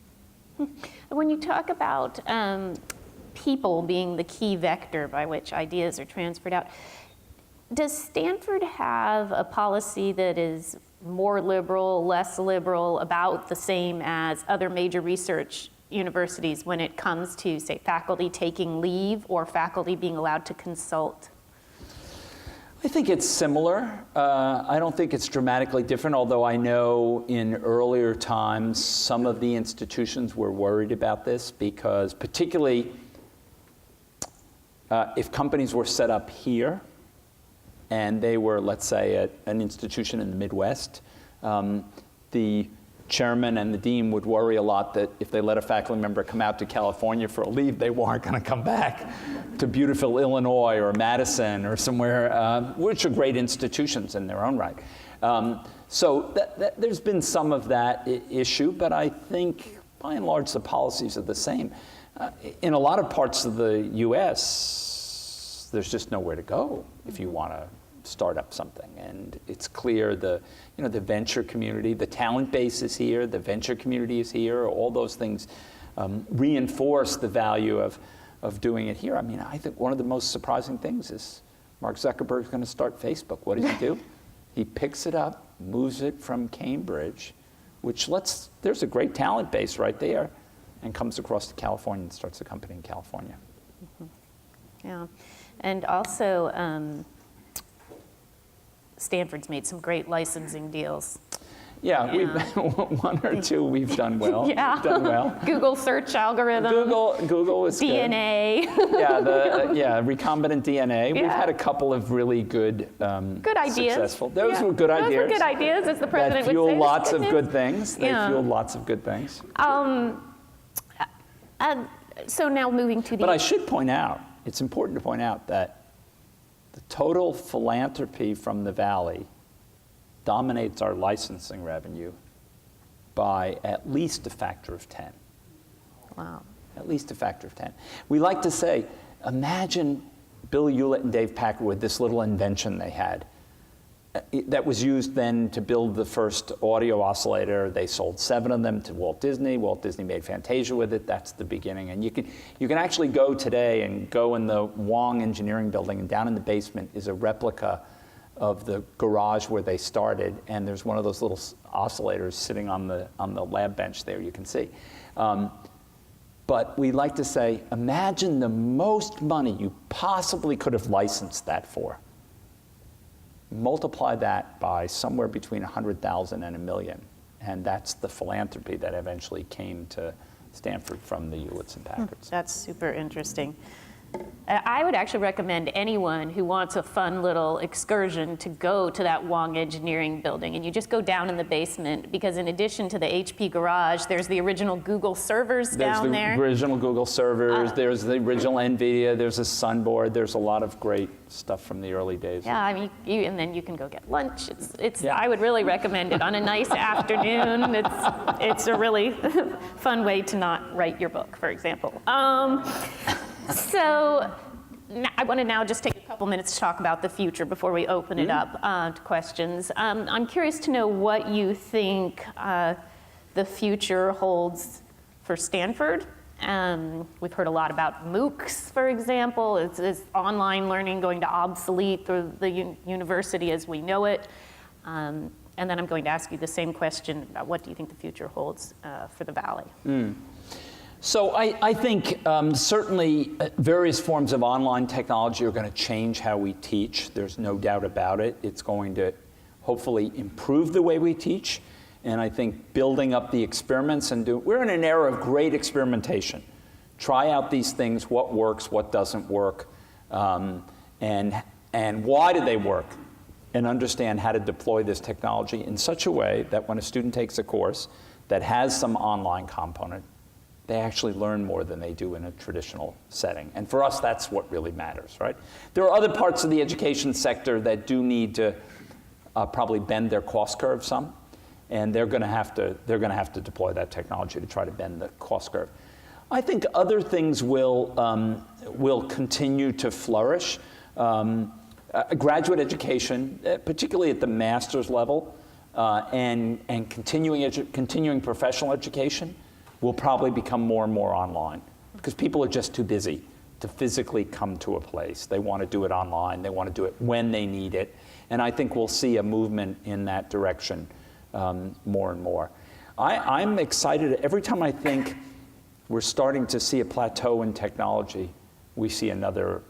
B: When you talk about people being the key vector by which ideas are transferred out. Does Stanford have a policy that is more liberal, less liberal, about the same as other major research universities when it comes to, say, faculty taking leave or faculty being allowed to consult?
C: I think it's similar. I don't think it's dramatically different, although I know in earlier times some of the institutions were worried about this because particularly if companies were set up here and they were, let's say, at an institution in the Midwest, the chairman and the dean would worry a lot that if they let a faculty member come out to California for a leave, they weren't going to come back to beautiful Illinois or Madison or somewhere, which are great institutions in their own right. So there's been some of that issue, but I think by and large the policies are the same. In a lot of parts of the US, there's just nowhere to go if you want to start up something, and it's clear the venture community, the talent base is here, the venture community is here, all those things reinforce the value of doing it here. I mean, I think one of the most surprising things is Mark Zuckerberg's going to start Facebook. What does he do? He picks it up, moves it from Cambridge, which there's a great talent base right there, and comes across to California and starts a company in California.
B: Mm-hmm. Yeah, and also Stanford's made some great licensing deals.
C: Yeah, we've one or two we've done well.
B: Yeah.
C: We've done well.
B: Google search algorithm.
C: Google is
B: DNA.
C: Good. Yeah, recombinant DNA.
B: Yeah.
C: We've had a couple of really good
B: ideas.
C: Successful. Those were good ideas.
B: Those were good ideas, as the president
C: that fuel
B: would say.
C: lots of good things. They
B: Yeah.
C: fuel lots of good things.
B: So now moving to the.
C: But I should point out, it's important to point out that the total philanthropy from the Valley dominates our licensing revenue by at least a factor of 10.
B: Wow.
C: At least a factor of 10. We like to say, imagine Bill Hewlett and Dave Packard with this little invention they had that was used then to build the first audio oscillator. They sold 7 of them to Walt Disney. Walt Disney made Fantasia with it. That's the beginning. And you can actually go today and go in the Wong Engineering Building, and down in the basement is a replica of the garage where they started. And there's one of those little oscillators sitting on the lab bench there, you can see. But we like to say, imagine the most money you possibly could have licensed that for. Multiply that by somewhere between 100,000 and 1 million. And that's the philanthropy that eventually came to Stanford from the Hewletts and Packards.
B: That's super interesting. I would actually recommend anyone who wants a fun little excursion to go to that Wong Engineering Building. And you just go down in the basement, because in addition to the HP garage, there's the original Google servers down there.
C: There's the original Google servers, there's the original NVIDIA, there's a Sunboard, there's a lot of great stuff from the early days.
B: Yeah, I mean, and then you can go get lunch. I would really recommend it on a nice afternoon. It's a really fun way to not write your book, for example. So I want to now just take a couple minutes to talk about the future before we open it up to questions. I'm curious to know what you think the future holds for Stanford. We've heard a lot about MOOCs, for example. Is online learning going to obsolete the university as we know it? And then I'm going to ask you the same question about what do you think the future holds for the Valley?
C: So I think certainly various forms of online technology are going to change how we teach. There's no doubt about it. It's going to hopefully improve the way we teach. And I think building up the experiments we're in an era of great experimentation. Try out these things, what works, what doesn't work, and why do they work, and understand how to deploy this technology in such a way that when a student takes a course that has some online component, they actually learn more than they do in a traditional setting. And for us, that's what really matters, right? There are other parts of the education sector that do need to probably bend their cost curve some, and they're going to have to deploy that technology to try to bend the cost curve. I think other things will continue to flourish. Graduate education, particularly at the master's level, and continuing professional education, will probably become more and more online. because people are just too busy to physically come to a place. They want to do it online. They want to do it when they need it. And I think we'll see a movement in that direction more and more. I'm excited. Every time I think we're starting to see a plateau in technology, we see another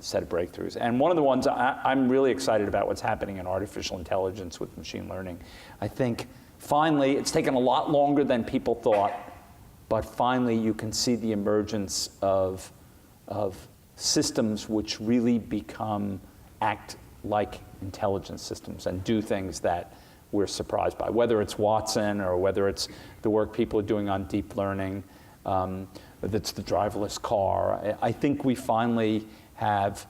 C: set of breakthroughs. And one of the ones I'm really excited about what's happening in artificial intelligence with machine learning. I think finally, it's taken a lot longer than people thought, but finally you can see the emergence of systems which really act like intelligence systems and do things that we're surprised by, whether it's Watson or whether it's the work people are doing on deep learning, that's the driverless car. I think we finally have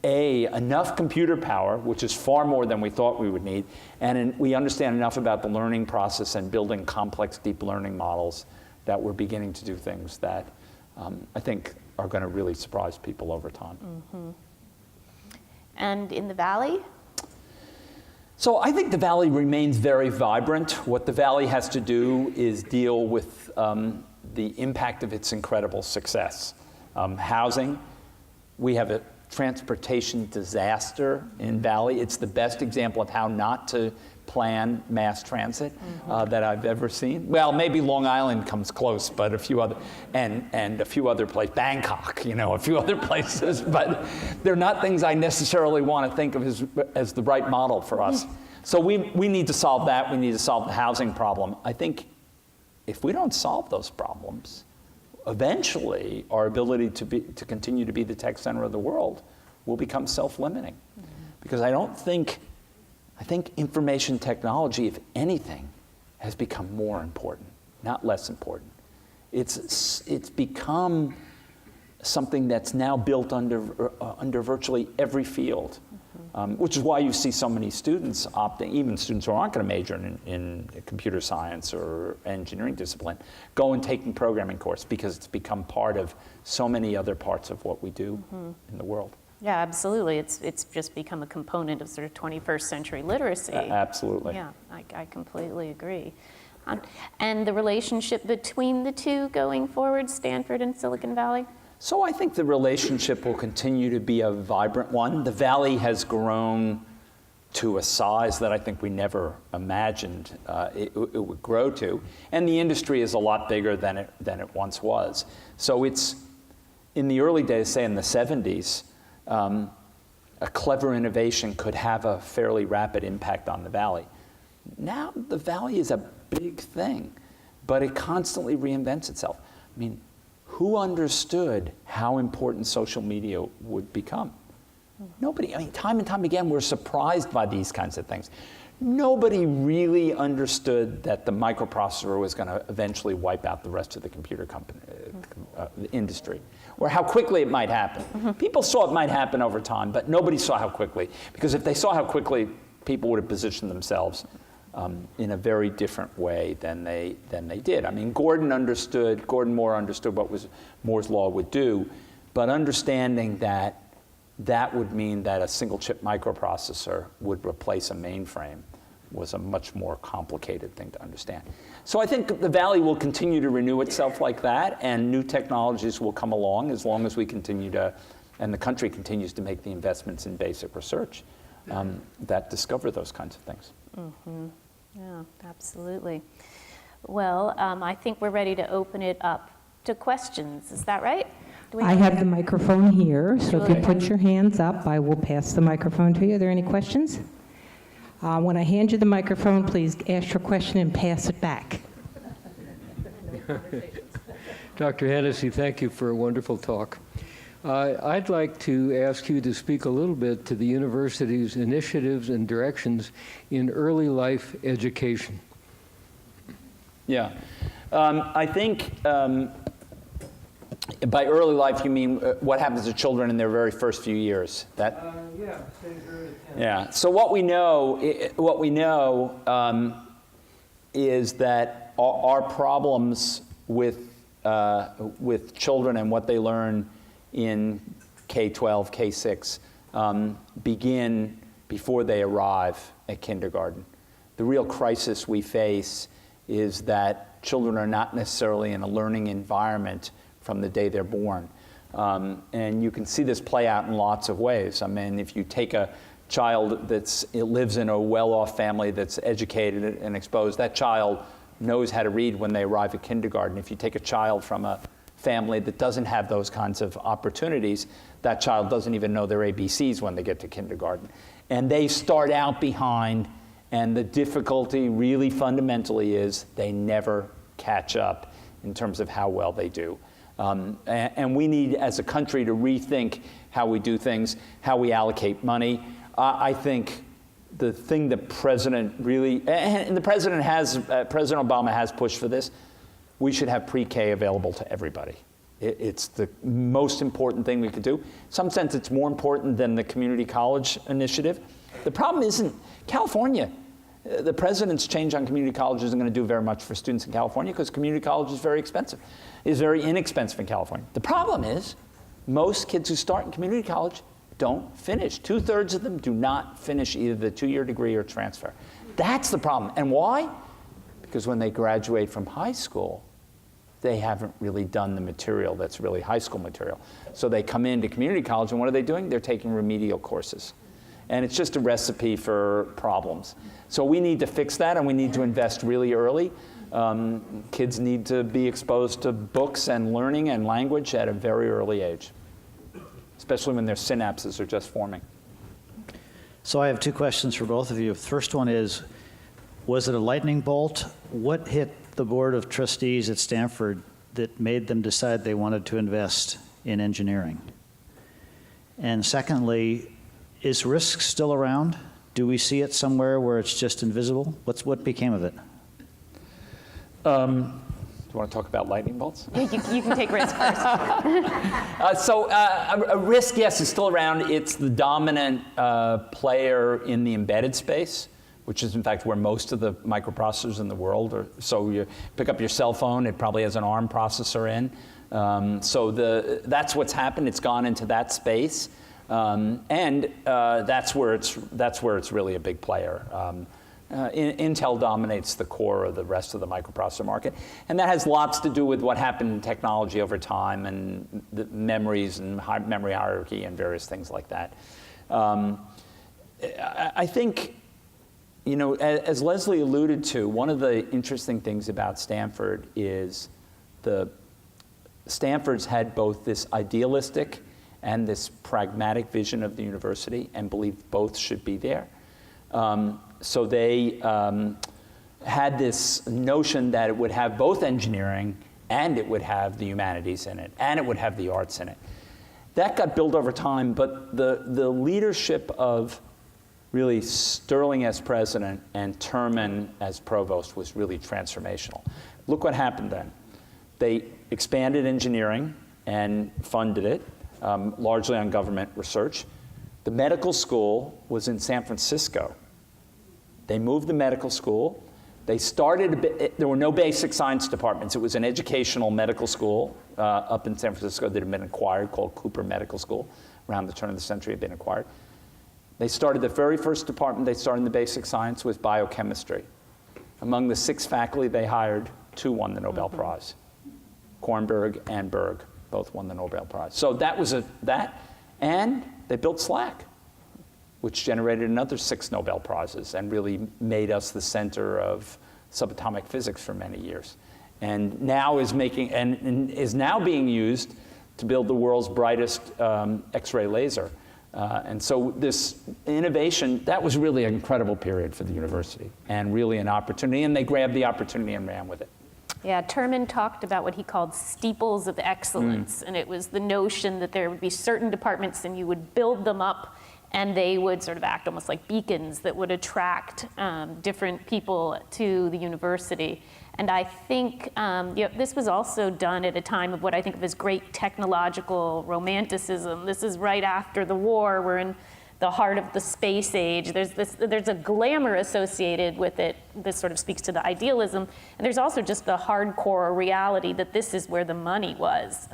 C: enough computer power, which is far more than we thought we would need, and we understand enough about the learning process and building complex deep learning models that we're beginning to do things that I think are going to really surprise people over time.
B: Mm-hmm. And in the Valley?
C: So I think the Valley remains very vibrant. What the Valley has to do is deal with the impact of its incredible success. Housing, we have a transportation disaster in Valley. It's the best example of how not to plan mass transit that I've ever seen. Well, maybe Long Island comes close, but a few other, and a few other places, Bangkok, a few other places, but they're not things I necessarily want to think of as the right model for us. So we need to solve that. We need to solve the housing problem. I think if we don't solve those problems, eventually our ability to continue to be the tech center of the world will become self-limiting. Because I think information technology, if anything, has become more important, not less important. It's become something that's now built under virtually every field, which is why you see so many students opting, even students who aren't going to major in computer science or engineering discipline, go and take a programming course because it's become part of so many other parts of what we do in the world.
B: Yeah, absolutely. It's just become a component of sort of 21st century literacy.
C: Absolutely.
B: Yeah, I completely agree. And the relationship between the two going forward, Stanford and Silicon Valley?
C: So I think the relationship will continue to be a vibrant one. The Valley has grown to a size that I think we never imagined it would grow to. And the industry is a lot bigger than it once was. So it's, in the early days, say in the 70s, a clever innovation could have a fairly rapid impact on the Valley. Now the Valley is a big thing, but it constantly reinvents itself. I mean, who understood how important social media would become? Nobody. I mean, time and time again, we're surprised by these kinds of things. Nobody really understood that the microprocessor was going to eventually wipe out the rest of the computer company, industry, or how quickly it might happen. People saw it might happen over time, but nobody saw how quickly. Because if they saw how quickly, people would have positioned themselves in a very different way than they did. I mean, Gordon Moore understood what Moore's law would do, but understanding that would mean that a single chip microprocessor would replace a mainframe was a much more complicated thing to understand. So I think the Valley will continue to renew itself like that, and new technologies will come along as long as we continue to, and the country continues to make the investments in basic research that discover those kinds of things.
B: Yeah, absolutely. Well, I think we're ready to open it up to questions. Is that right?
D: I have the microphone here, so if you put your hands up, I will pass the microphone to you. Are there any questions? When I hand you the microphone, please ask your question and pass it back.
E: Dr. Hennessy, thank you for a wonderful talk. I'd like to ask you to speak a little bit to the university's initiatives and directions in early life education.
C: Yeah. I think by early life, you mean what happens to children in their very first few years?
E: Yeah, say 0 to 10.
C: Yeah. So what we know is that our problems with children and what they learn in K-12, K-6 begin before they arrive at kindergarten. The real crisis we face is that children are not necessarily in a learning environment from the day they're born. And you can see this play out in lots of ways. I mean, if you take a child that lives in a well-off family that's educated and exposed, that child knows how to read when they arrive at kindergarten. If you take a child from a family that doesn't have those kinds of opportunities, that child doesn't even know their ABCs when they get to kindergarten. And they start out behind, and the difficulty really fundamentally is they never catch up in terms of how well they do. And we need, as a country, to rethink how we do things, how we allocate money. I think the thing the president really, and the president has, President Obama has pushed for this, we should have pre-K available to everybody. It's the most important thing we could do. In some sense, it's more important than the community college initiative. The problem isn't California. The president's change on community college isn't going to do very much for students in California because community college is very expensive. It's very inexpensive in California. The problem is most kids who start in community college don't finish. 2/3 of them do not finish either the 2-year degree or transfer. That's the problem. And why? Because when they graduate from high school, they haven't really done the material that's really high school material. So they come into community college, and what are they doing? They're taking remedial courses. And it's just a recipe for problems. So we need to fix that, and we need to invest really early. Kids need to be exposed to books and learning and language at a very early age, especially when their synapses are just forming.
F: So I have two questions for both of you. The first one is, was it a lightning bolt? What hit the Board of Trustees at Stanford that made them decide they wanted to invest in engineering? And secondly, is risk still around? Do we see it somewhere where it's just invisible? What became of it?
C: Do you want to talk about lightning bolts?
B: You can take risk first.
C: A risk, yes, is still around. It's the dominant player in the embedded space, which is in fact where most of the microprocessors in the world are. So you pick up your cell phone, it probably has an ARM processor in. That's what's happened. It's gone into that space. That's where it's really a big player. Intel dominates the core of the rest of the microprocessor market, and that has lots to do with what happened in technology over time and the memories and memory hierarchy and various things like that. I think, you know, as Leslie alluded to, one of the interesting things about Stanford is Stanford's had both this idealistic and this pragmatic vision of the university, and believed both should be there. So they had this notion that it would have both engineering and it would have the humanities in it, and it would have the arts in it. That got built over time, but the leadership of really Sterling as president and Terman as provost was really transformational. Look what happened then. They expanded engineering and funded it, largely on government research. The medical school was in San Francisco. They moved the medical school. They started, there were no basic science departments. It was an educational medical school up in San Francisco that had been acquired, called Cooper Medical School. Around the turn of the century had been acquired. They started, the very first department they started in the basic science was biochemistry. Among the 6 faculty they hired, 2 won the Nobel Prize. Kornberg and Berg both won the Nobel Prize. So that was that, and they built SLAC, which generated another 6 Nobel Prizes and really made us the center of subatomic physics for many years. And now is making, and is now being used to build the world's brightest X-ray laser. And so this innovation, that was really an incredible period for the university and really an opportunity, and they grabbed the opportunity and ran with it.
B: Yeah, Terman talked about what he called steeples of excellence, and it was the notion that there would be certain departments and you would build them up and they would sort of act almost like beacons that would attract different people to the university. And I think this was also done at a time of what I think of as great technological romanticism. This is right after the war. We're in the heart of the space age. There's a glamour associated with it. This sort of speaks to the idealism. And there's also just the hardcore reality that this is where the money was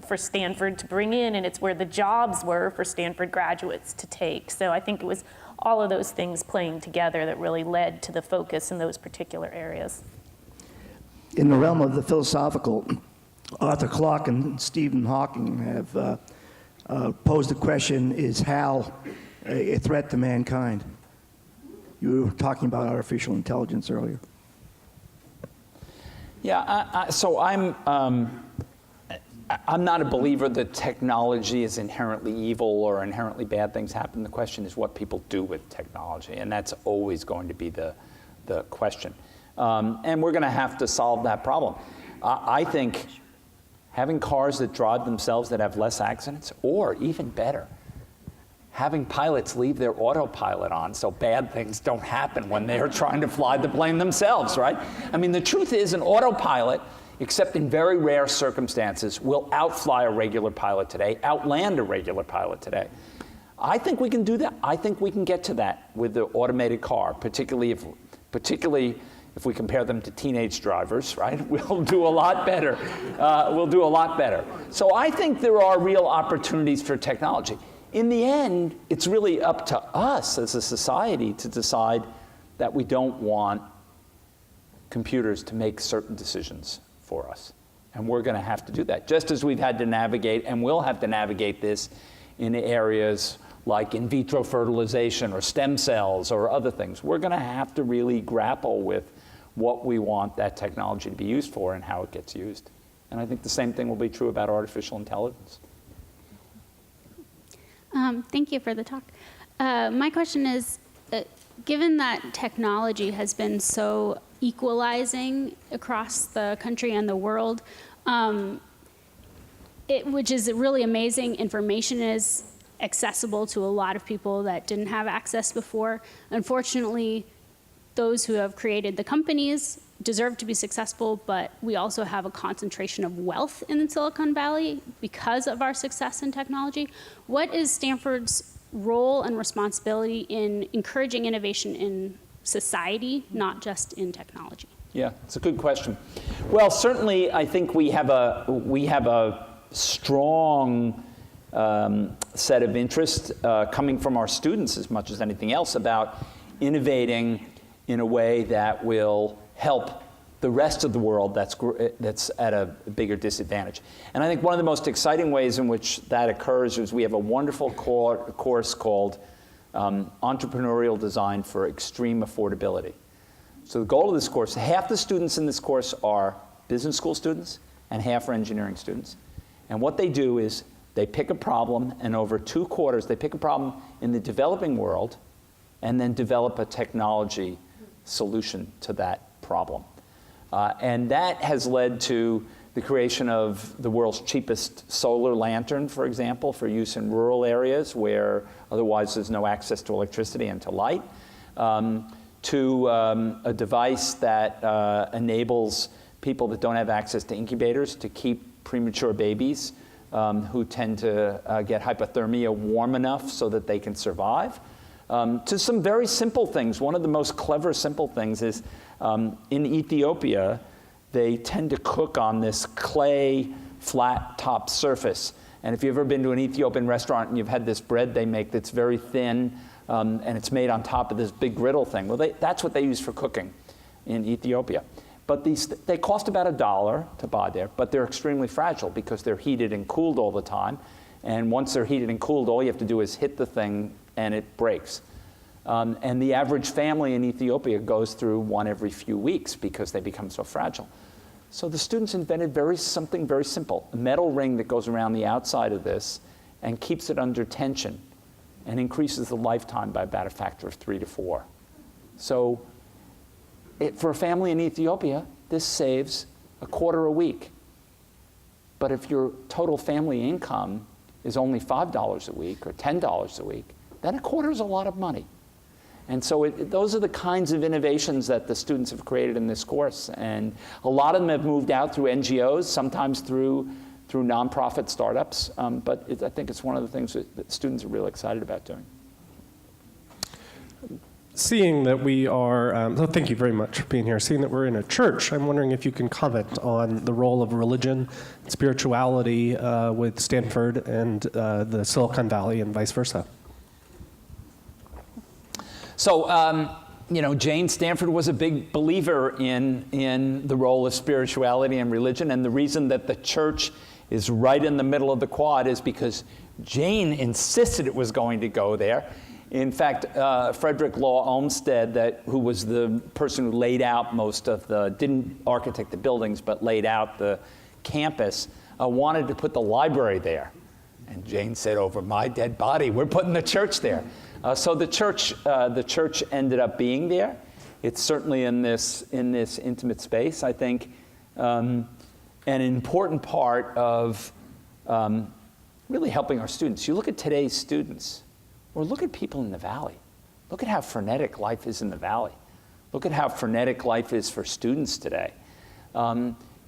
B: for Stanford to bring in, and it's where the jobs were for Stanford graduates to take. So I think it was all of those things playing together that really led to the focus in those particular areas.
G: In the realm of the philosophical, Arthur Clarke and Stephen Hawking have posed the question, is HAL a threat to mankind? You were talking about artificial intelligence earlier.
C: Yeah, so I'm not a believer that technology is inherently evil or inherently bad things happen. The question is what people do with technology, and that's always going to be the question. And we're going to have to solve that problem. I think having cars that drive themselves that have less accidents, or even better, having pilots leave their autopilot on so bad things don't happen when they're trying to fly the plane themselves, right? I mean, the truth is an autopilot, except in very rare circumstances, will outfly a regular pilot today, outland a regular pilot today. I think we can do that. I think we can get to that with the automated car, particularly if we compare them to teenage drivers, right? We'll do a lot better. We'll do a lot better. So I think there are real opportunities for technology. In the end, it's really up to us as a society to decide that we don't want computers to make certain decisions for us. And we're going to have to do that, just as we've had to navigate and will have to navigate this in areas like in vitro fertilization or stem cells or other things. We're going to have to really grapple with what we want that technology to be used for and how it gets used. And I think the same thing will be true about artificial intelligence.
H: Thank you for the talk. My question is, given that technology has been so equalizing across the country and the world, which is really amazing, information is accessible to a lot of people that didn't have access before. Unfortunately, those who have created the companies deserve to be successful, but we also have a concentration of wealth in Silicon Valley because of our success in technology. What is Stanford's role and responsibility in encouraging innovation in society, not just in technology?
C: Yeah, it's a good question. Well, certainly I think we have a strong set of interest coming from our students as much as anything else about innovating in a way that will help the rest of the world that's at a bigger disadvantage. And I think one of the most exciting ways in which that occurs is we have a wonderful course called Entrepreneurial Design for Extreme Affordability. So the goal of this course, half the students in this course are business school students and half are engineering students. And what they do is they pick a problem, and over 2 quarters they pick a problem in the developing world and then develop a technology solution to that problem. And that has led to the creation of the world's cheapest solar lantern, for example, for use in rural areas where otherwise there's no access to electricity and to light, to a device that enables people that don't have access to incubators to keep premature babies who tend to get hypothermia warm enough so that they can survive. To some very simple things. One of the most clever simple things is in Ethiopia, they tend to cook on this clay flat top surface. And if you've ever been to an Ethiopian restaurant and you've had this bread they make that's very thin and it's made on top of this big griddle thing, well, that's what they use for cooking in Ethiopia. But they cost about $1 to buy there, but they're extremely fragile because they're heated and cooled all the time. And once they're heated and cooled, all you have to do is hit the thing and it breaks. And the average family in Ethiopia goes through one every few weeks because they become so fragile. So the students invented something very simple, a metal ring that goes around the outside of this and keeps it under tension and increases the lifetime by about a factor of 3 to 4. So for a family in Ethiopia, this saves $25 a week. But if your total family income is only $5 a week or $10 a week, then $25 is a lot of money. And so those are the kinds of innovations that the students have created in this course. And a lot of them have moved out through NGOs, sometimes through nonprofit startups. But I think it's one of the things that students are really excited about doing.
I: Seeing that we are, thank you very much for being here. Seeing that we're in a church, I'm wondering if you can comment on the role of religion, spirituality with Stanford and the Silicon Valley and vice versa.
C: So Jane Stanford was a big believer in the role of spirituality and religion, and the reason that the church is right in the middle of the quad is because Jane insisted it was going to go there. In fact, Frederick Law Olmsted, who was the person who laid out didn't architect the buildings, but laid out the campus, wanted to put the library there. And Jane said, over my dead body, we're putting the church there. So the church ended up being there. It's certainly in this intimate space, I think, an important part of really helping our students. You look at today's students, or look at people in the Valley. Look at how frenetic life is in the Valley. Look at how frenetic life is for students today.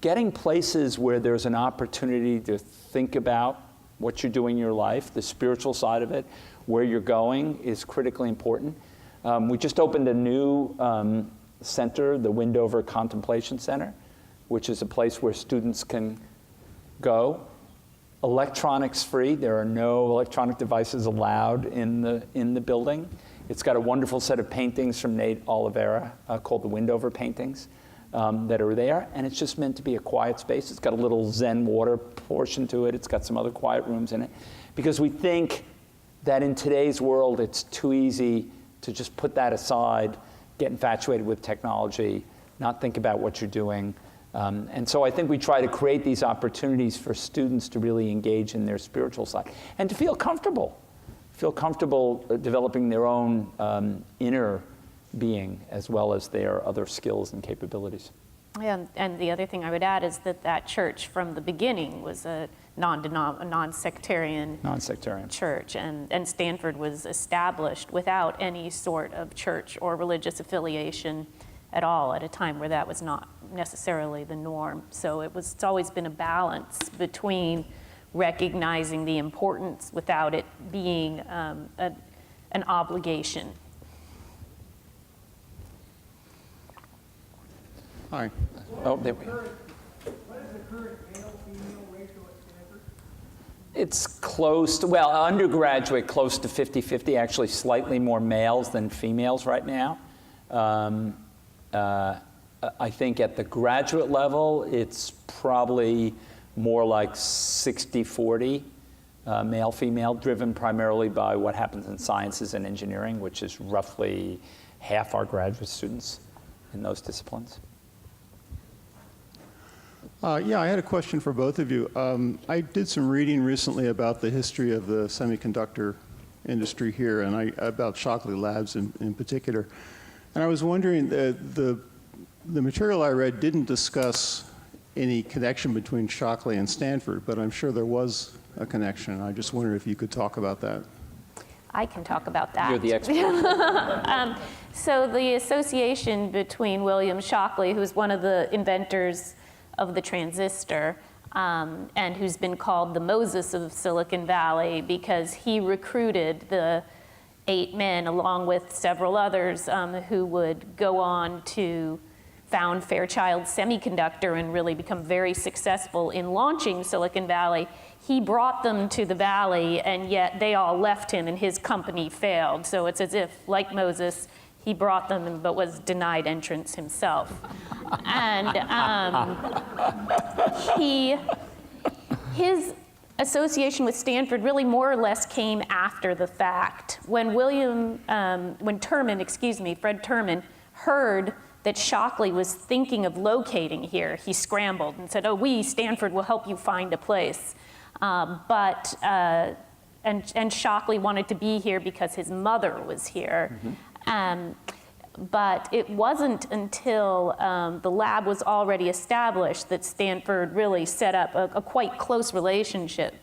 C: Getting places where there's an opportunity to think about what you're doing in your life, the spiritual side of it, where you're going is critically important. We just opened a new center, the Windover Contemplation Center, which is a place where students can go. Electronics free. There are no electronic devices allowed in the building. It's got a wonderful set of paintings from Nate Oliveira called the Windover paintings that are there, and it's just meant to be a quiet space. It's got a little Zen water portion to it. It's got some other quiet rooms in it, because we think that in today's world it's too easy to just put that aside, get infatuated with technology, not think about what you're doing. And so I think we try to create these opportunities for students to really engage in their spiritual side and to feel comfortable developing their own inner being as well as their other skills and capabilities.
B: And the other thing I would add is that church from the beginning was a non-sectarian church, and Stanford was established without any sort of church or religious affiliation at all at a time where that was not necessarily the norm. So it's always been a balance between recognizing the importance without it being an obligation.
C: Hi. Oh, there we go.
A: What is the current male-female ratio at Stanford?
C: It's close to, undergraduate close to 50-50, actually slightly more males than females right now. I think at the graduate level, it's probably more like 60-40 male-female, driven primarily by what happens in sciences and engineering, which is roughly half our graduate students in those disciplines.
J: Yeah, I had a question for both of you. I did some reading recently about the history of the semiconductor industry here, and about Shockley Labs in particular. And I was wondering, the material I read didn't discuss any connection between Shockley and Stanford, but I'm sure there was a connection. I just wondered if you could talk about that.
B: I can talk about that.
C: You're the expert.
B: So the association between William Shockley, who's one of the inventors of the transistor, and who's been called the Moses of Silicon Valley because he recruited the 8 men along with several others who would go on to found Fairchild Semiconductor and really become very successful in launching Silicon Valley. He brought them to the Valley, and yet they all left him and his company failed. So it's as if, like Moses, he brought them but was denied entrance himself. And his association with Stanford really more or less came after the fact. When Fred Terman, heard that Shockley was thinking of locating here, he scrambled and said, Stanford will help you find a place. And Shockley wanted to be here because his mother was here. Mm-hmm. But it wasn't until the lab was already established that Stanford really set up a quite close relationship.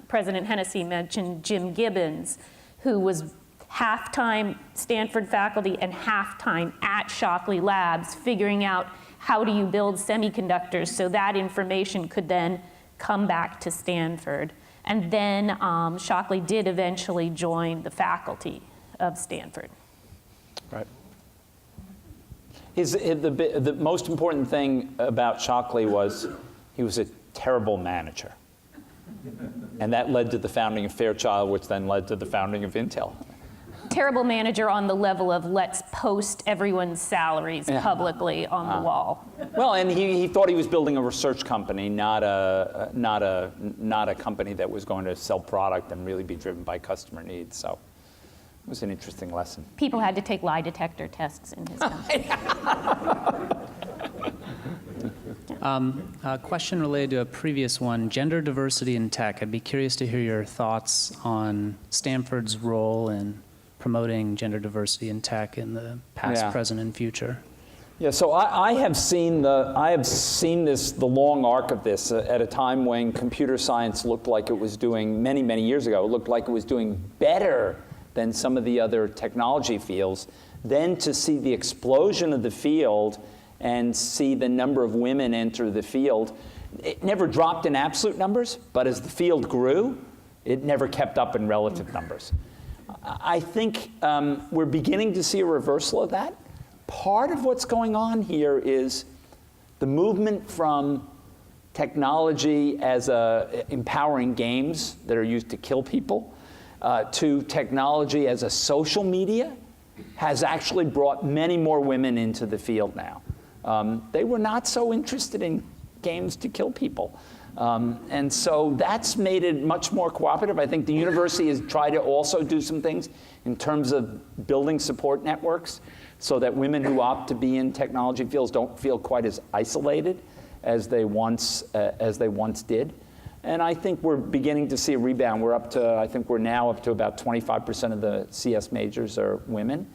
B: President Hennessy mentioned Jim Gibbons, who was half-time Stanford faculty and half-time at Shockley Labs, figuring out how do you build semiconductors so that information could then come back to Stanford. And then Shockley did eventually join the faculty of Stanford.
C: Right. The most important thing about Shockley was he was a terrible manager. And that led to the founding of Fairchild, which then led to the founding of Intel.
B: terrible manager on the level of let's post everyone's salaries publicly on the wall.
C: Well, and he thought he was building a research company, not a company that was going to sell product and really be driven by customer needs. So it was an interesting lesson.
B: People had to take lie detector tests in his company.
K: A question related to a previous one, gender diversity in tech. I'd be curious to hear your thoughts on Stanford's role in promoting gender diversity in tech in the past, present, and future.
C: Yeah, so I have seen the long arc of this at a time when computer science looked like it was doing many years ago. It looked like it was doing better than some of the other technology fields. Then to see the explosion of the field and see the number of women enter the field, it never dropped in absolute numbers, but as the field grew, it never kept up in relative numbers. I think we're beginning to see a reversal of that. Part of what's going on here is the movement from technology as empowering games that are used to kill people to technology as a social media has actually brought many more women into the field now. They were not so interested in games to kill people. And so that's made it much more cooperative. I think the university has tried to also do some things in terms of building support networks so that women who opt to be in technology fields don't feel quite as isolated as they once did. And I think we're beginning to see a rebound. I think we're now up to about 25% of the CS majors are women.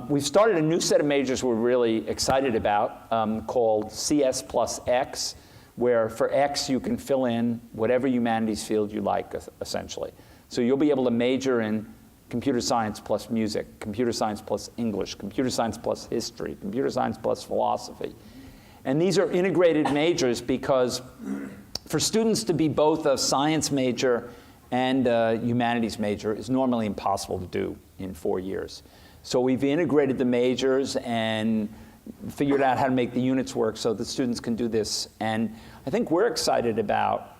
C: We've started a new set of majors we're really excited about called CS plus X, where for X you can fill in whatever humanities field you like, essentially. So you'll be able to major in computer science plus music, computer science plus English, computer science plus history, computer science plus philosophy. And these are integrated majors because for students to be both a science major and a humanities major is normally impossible to do in 4 years. So we've integrated the majors and figured out how to make the units work so that students can do this. And I think we're excited about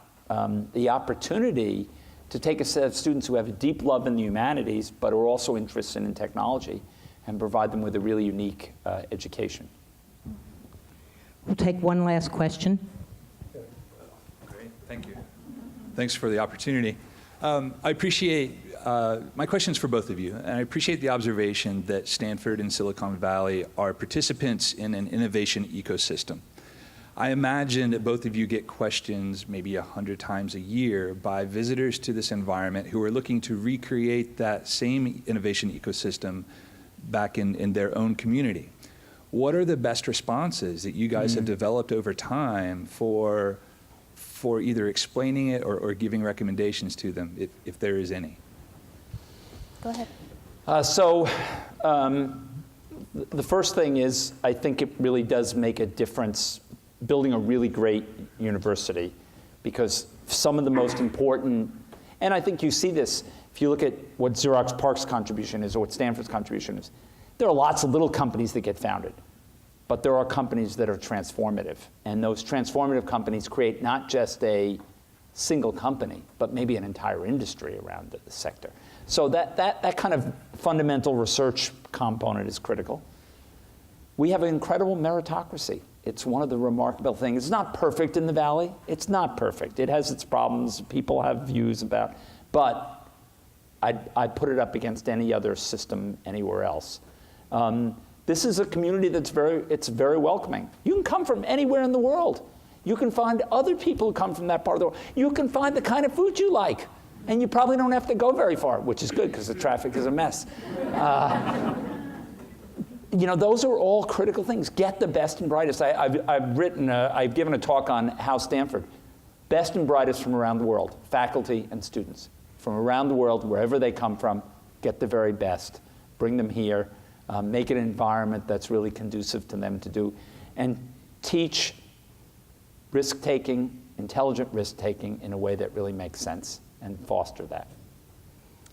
C: the opportunity to take a set of students who have a deep love in the humanities but are also interested in technology and provide them with a really unique education.
D: We'll take one last question.
L: Great, thank you. Thanks for the opportunity. I appreciate, my question's for both of you, and I appreciate the observation that Stanford and Silicon Valley are participants in an innovation ecosystem. I imagine that both of you get questions maybe 100 times a year by visitors to this environment who are looking to recreate that same innovation ecosystem back in their own community. What are the best responses that you guys have developed over time for either explaining it or giving recommendations to them, if there is any?
B: Go ahead.
C: The first thing is, I think it really does make a difference building a really great university, because some of the most important, and I think you see this, if you look at what Xerox PARC's contribution is or what Stanford's contribution is, there are lots of little companies that get founded, but there are companies that are transformative. And those transformative companies create not just a single company, but maybe an entire industry around the sector. So that kind of fundamental research component is critical. We have an incredible meritocracy. It's one of the remarkable things. It's not perfect in the Valley. It's not perfect. It has its problems. People have views about, but I'd put it up against any other system anywhere else. This is a community that's very welcoming. You can come from anywhere in the world. You can find other people who come from that part of the world. You can find the kind of food you like. And you probably don't have to go very far, which is good because the traffic is a mess. You know, those are all critical things. Get the best and brightest. I've given a talk on how Stanford, best and brightest from around the world, faculty and students from around the world, wherever they come from, get the very best. Bring them here. Make it an environment that's really conducive to them to do, and teach risk-taking, intelligent risk-taking in a way that really makes sense and foster that.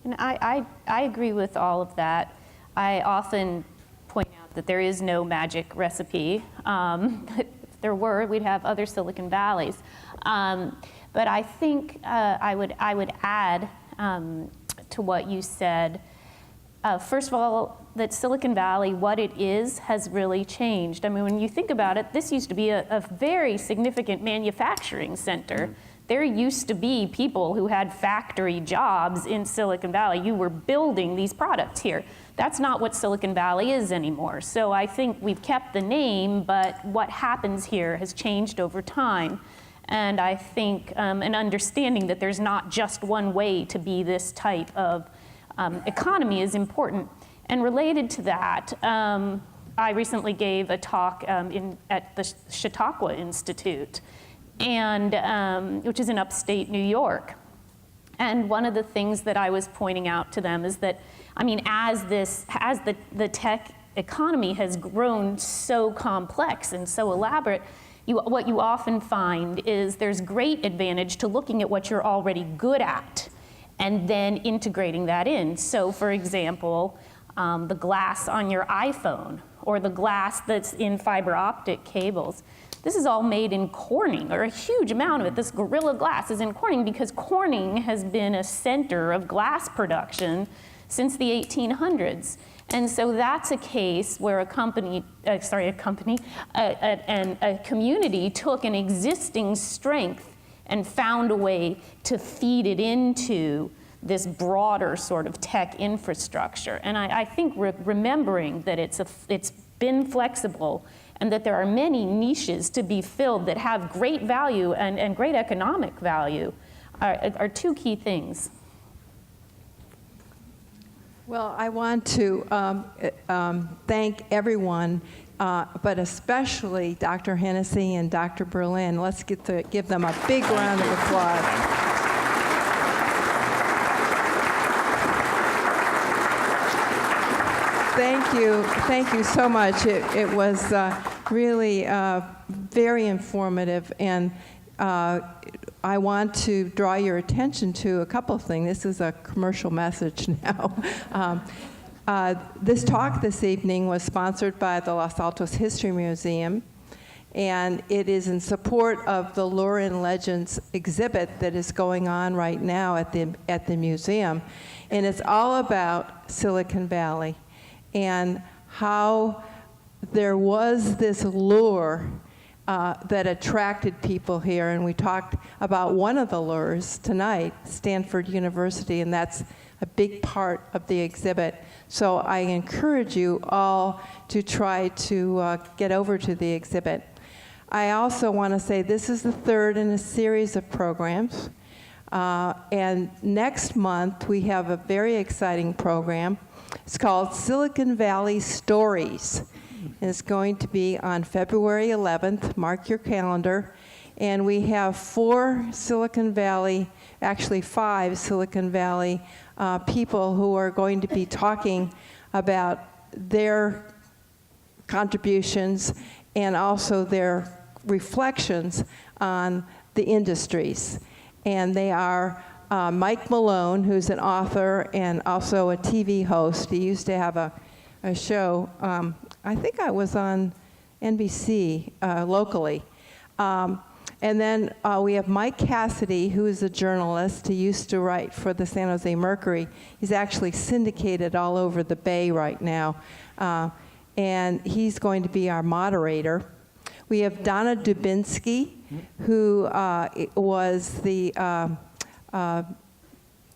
B: And I agree with all of that. I often point out that there is no magic recipe. If there were, we'd have other Silicon Valleys. But I think I would add to what you said, First of all, that Silicon Valley, what it is, has really changed. I mean, when you think about it, this used to be a very significant manufacturing center. There used to be people who had factory jobs in Silicon Valley. You were building these products here. That's not what Silicon Valley is anymore. So I think we've kept the name, but what happens here has changed over time. And I think an understanding that there's not just one way to be this type of economy is important. And related to that, I recently gave a talk at the Chautauqua Institute, and which is in upstate New York. And one of the things that I was pointing out to them is that, I mean, as the tech economy has grown so complex and so elaborate, what you often find is there's great advantage to looking at what you're already good at and then integrating that in. So for example, the glass on your iPhone or the glass that's in fiber optic cables. This is all made in Corning, or a huge amount of it. This Gorilla Glass is in Corning because Corning has been a center of glass production since the 1800s. And so that's a case where a community took an existing strength and found a way to feed it into this broader sort of tech infrastructure. And I think remembering that it's been flexible and that there are many niches to be filled that have great value and great economic value are two key things.
M: Well, I want to thank everyone, but especially Dr. Hennessy and Dr. Berlin. Let's give them a big round of applause. Thank you so much. It was really very informative, and I want to draw your attention to a couple of things. This is a commercial message now. This talk this evening was sponsored by the Los Altos History Museum, and it is in support of the Lore and Legends exhibit that is going on right now at the museum, and it's all about Silicon Valley and how there was this lure that attracted people here. And we talked about one of the lures tonight, Stanford University, and that's a big part of the exhibit. So I encourage you all to try to get over to the exhibit. I also want to say this is the third in a series of programs. And next month, we have a very exciting program. It's called Silicon Valley Stories. And it's going to be on February 11th. Mark your calendar. And we have 5 Silicon Valley people who are going to be talking about their contributions and also their reflections on the industries. And they are Mike Malone, who's an author and also a TV host. He used to have a show, I think I was on NBC locally. And then we have Mike Cassidy, who is a journalist. He used to write for the San Jose Mercury. He's actually syndicated all over the Bay right now. And he's going to be our moderator. We have Donna Dubinsky, who was the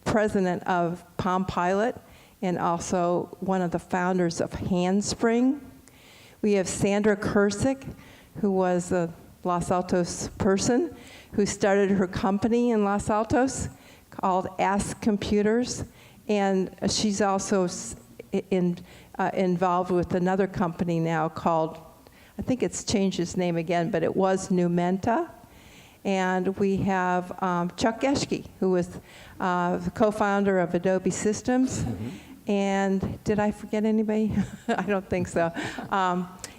M: president of Palm Pilot and also one of the founders of Handspring. We have Sandra Kursick, who was a Los Altos person who started her company in Los Altos called Ask Computers, and she's also involved with another company now called, I think it's changed its name again, but it was Numenta. And we have Chuck Geschke, who was the co-founder of Adobe Systems. And did I forget anybody? I don't think so.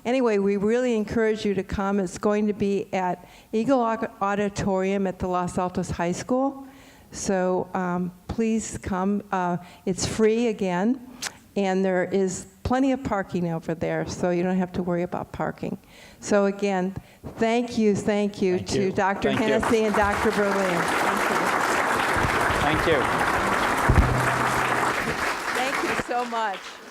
M: Anyway, we really encourage you to come. It's going to be at Eagle Auditorium at the Los Altos High School. So please come. It's free again, and there is plenty of parking over there, so you don't have to worry about parking. So again, thank you to Dr. Hennessy and Dr. Berlin. Thank you.
C: Thank you.
M: Thank you so so much.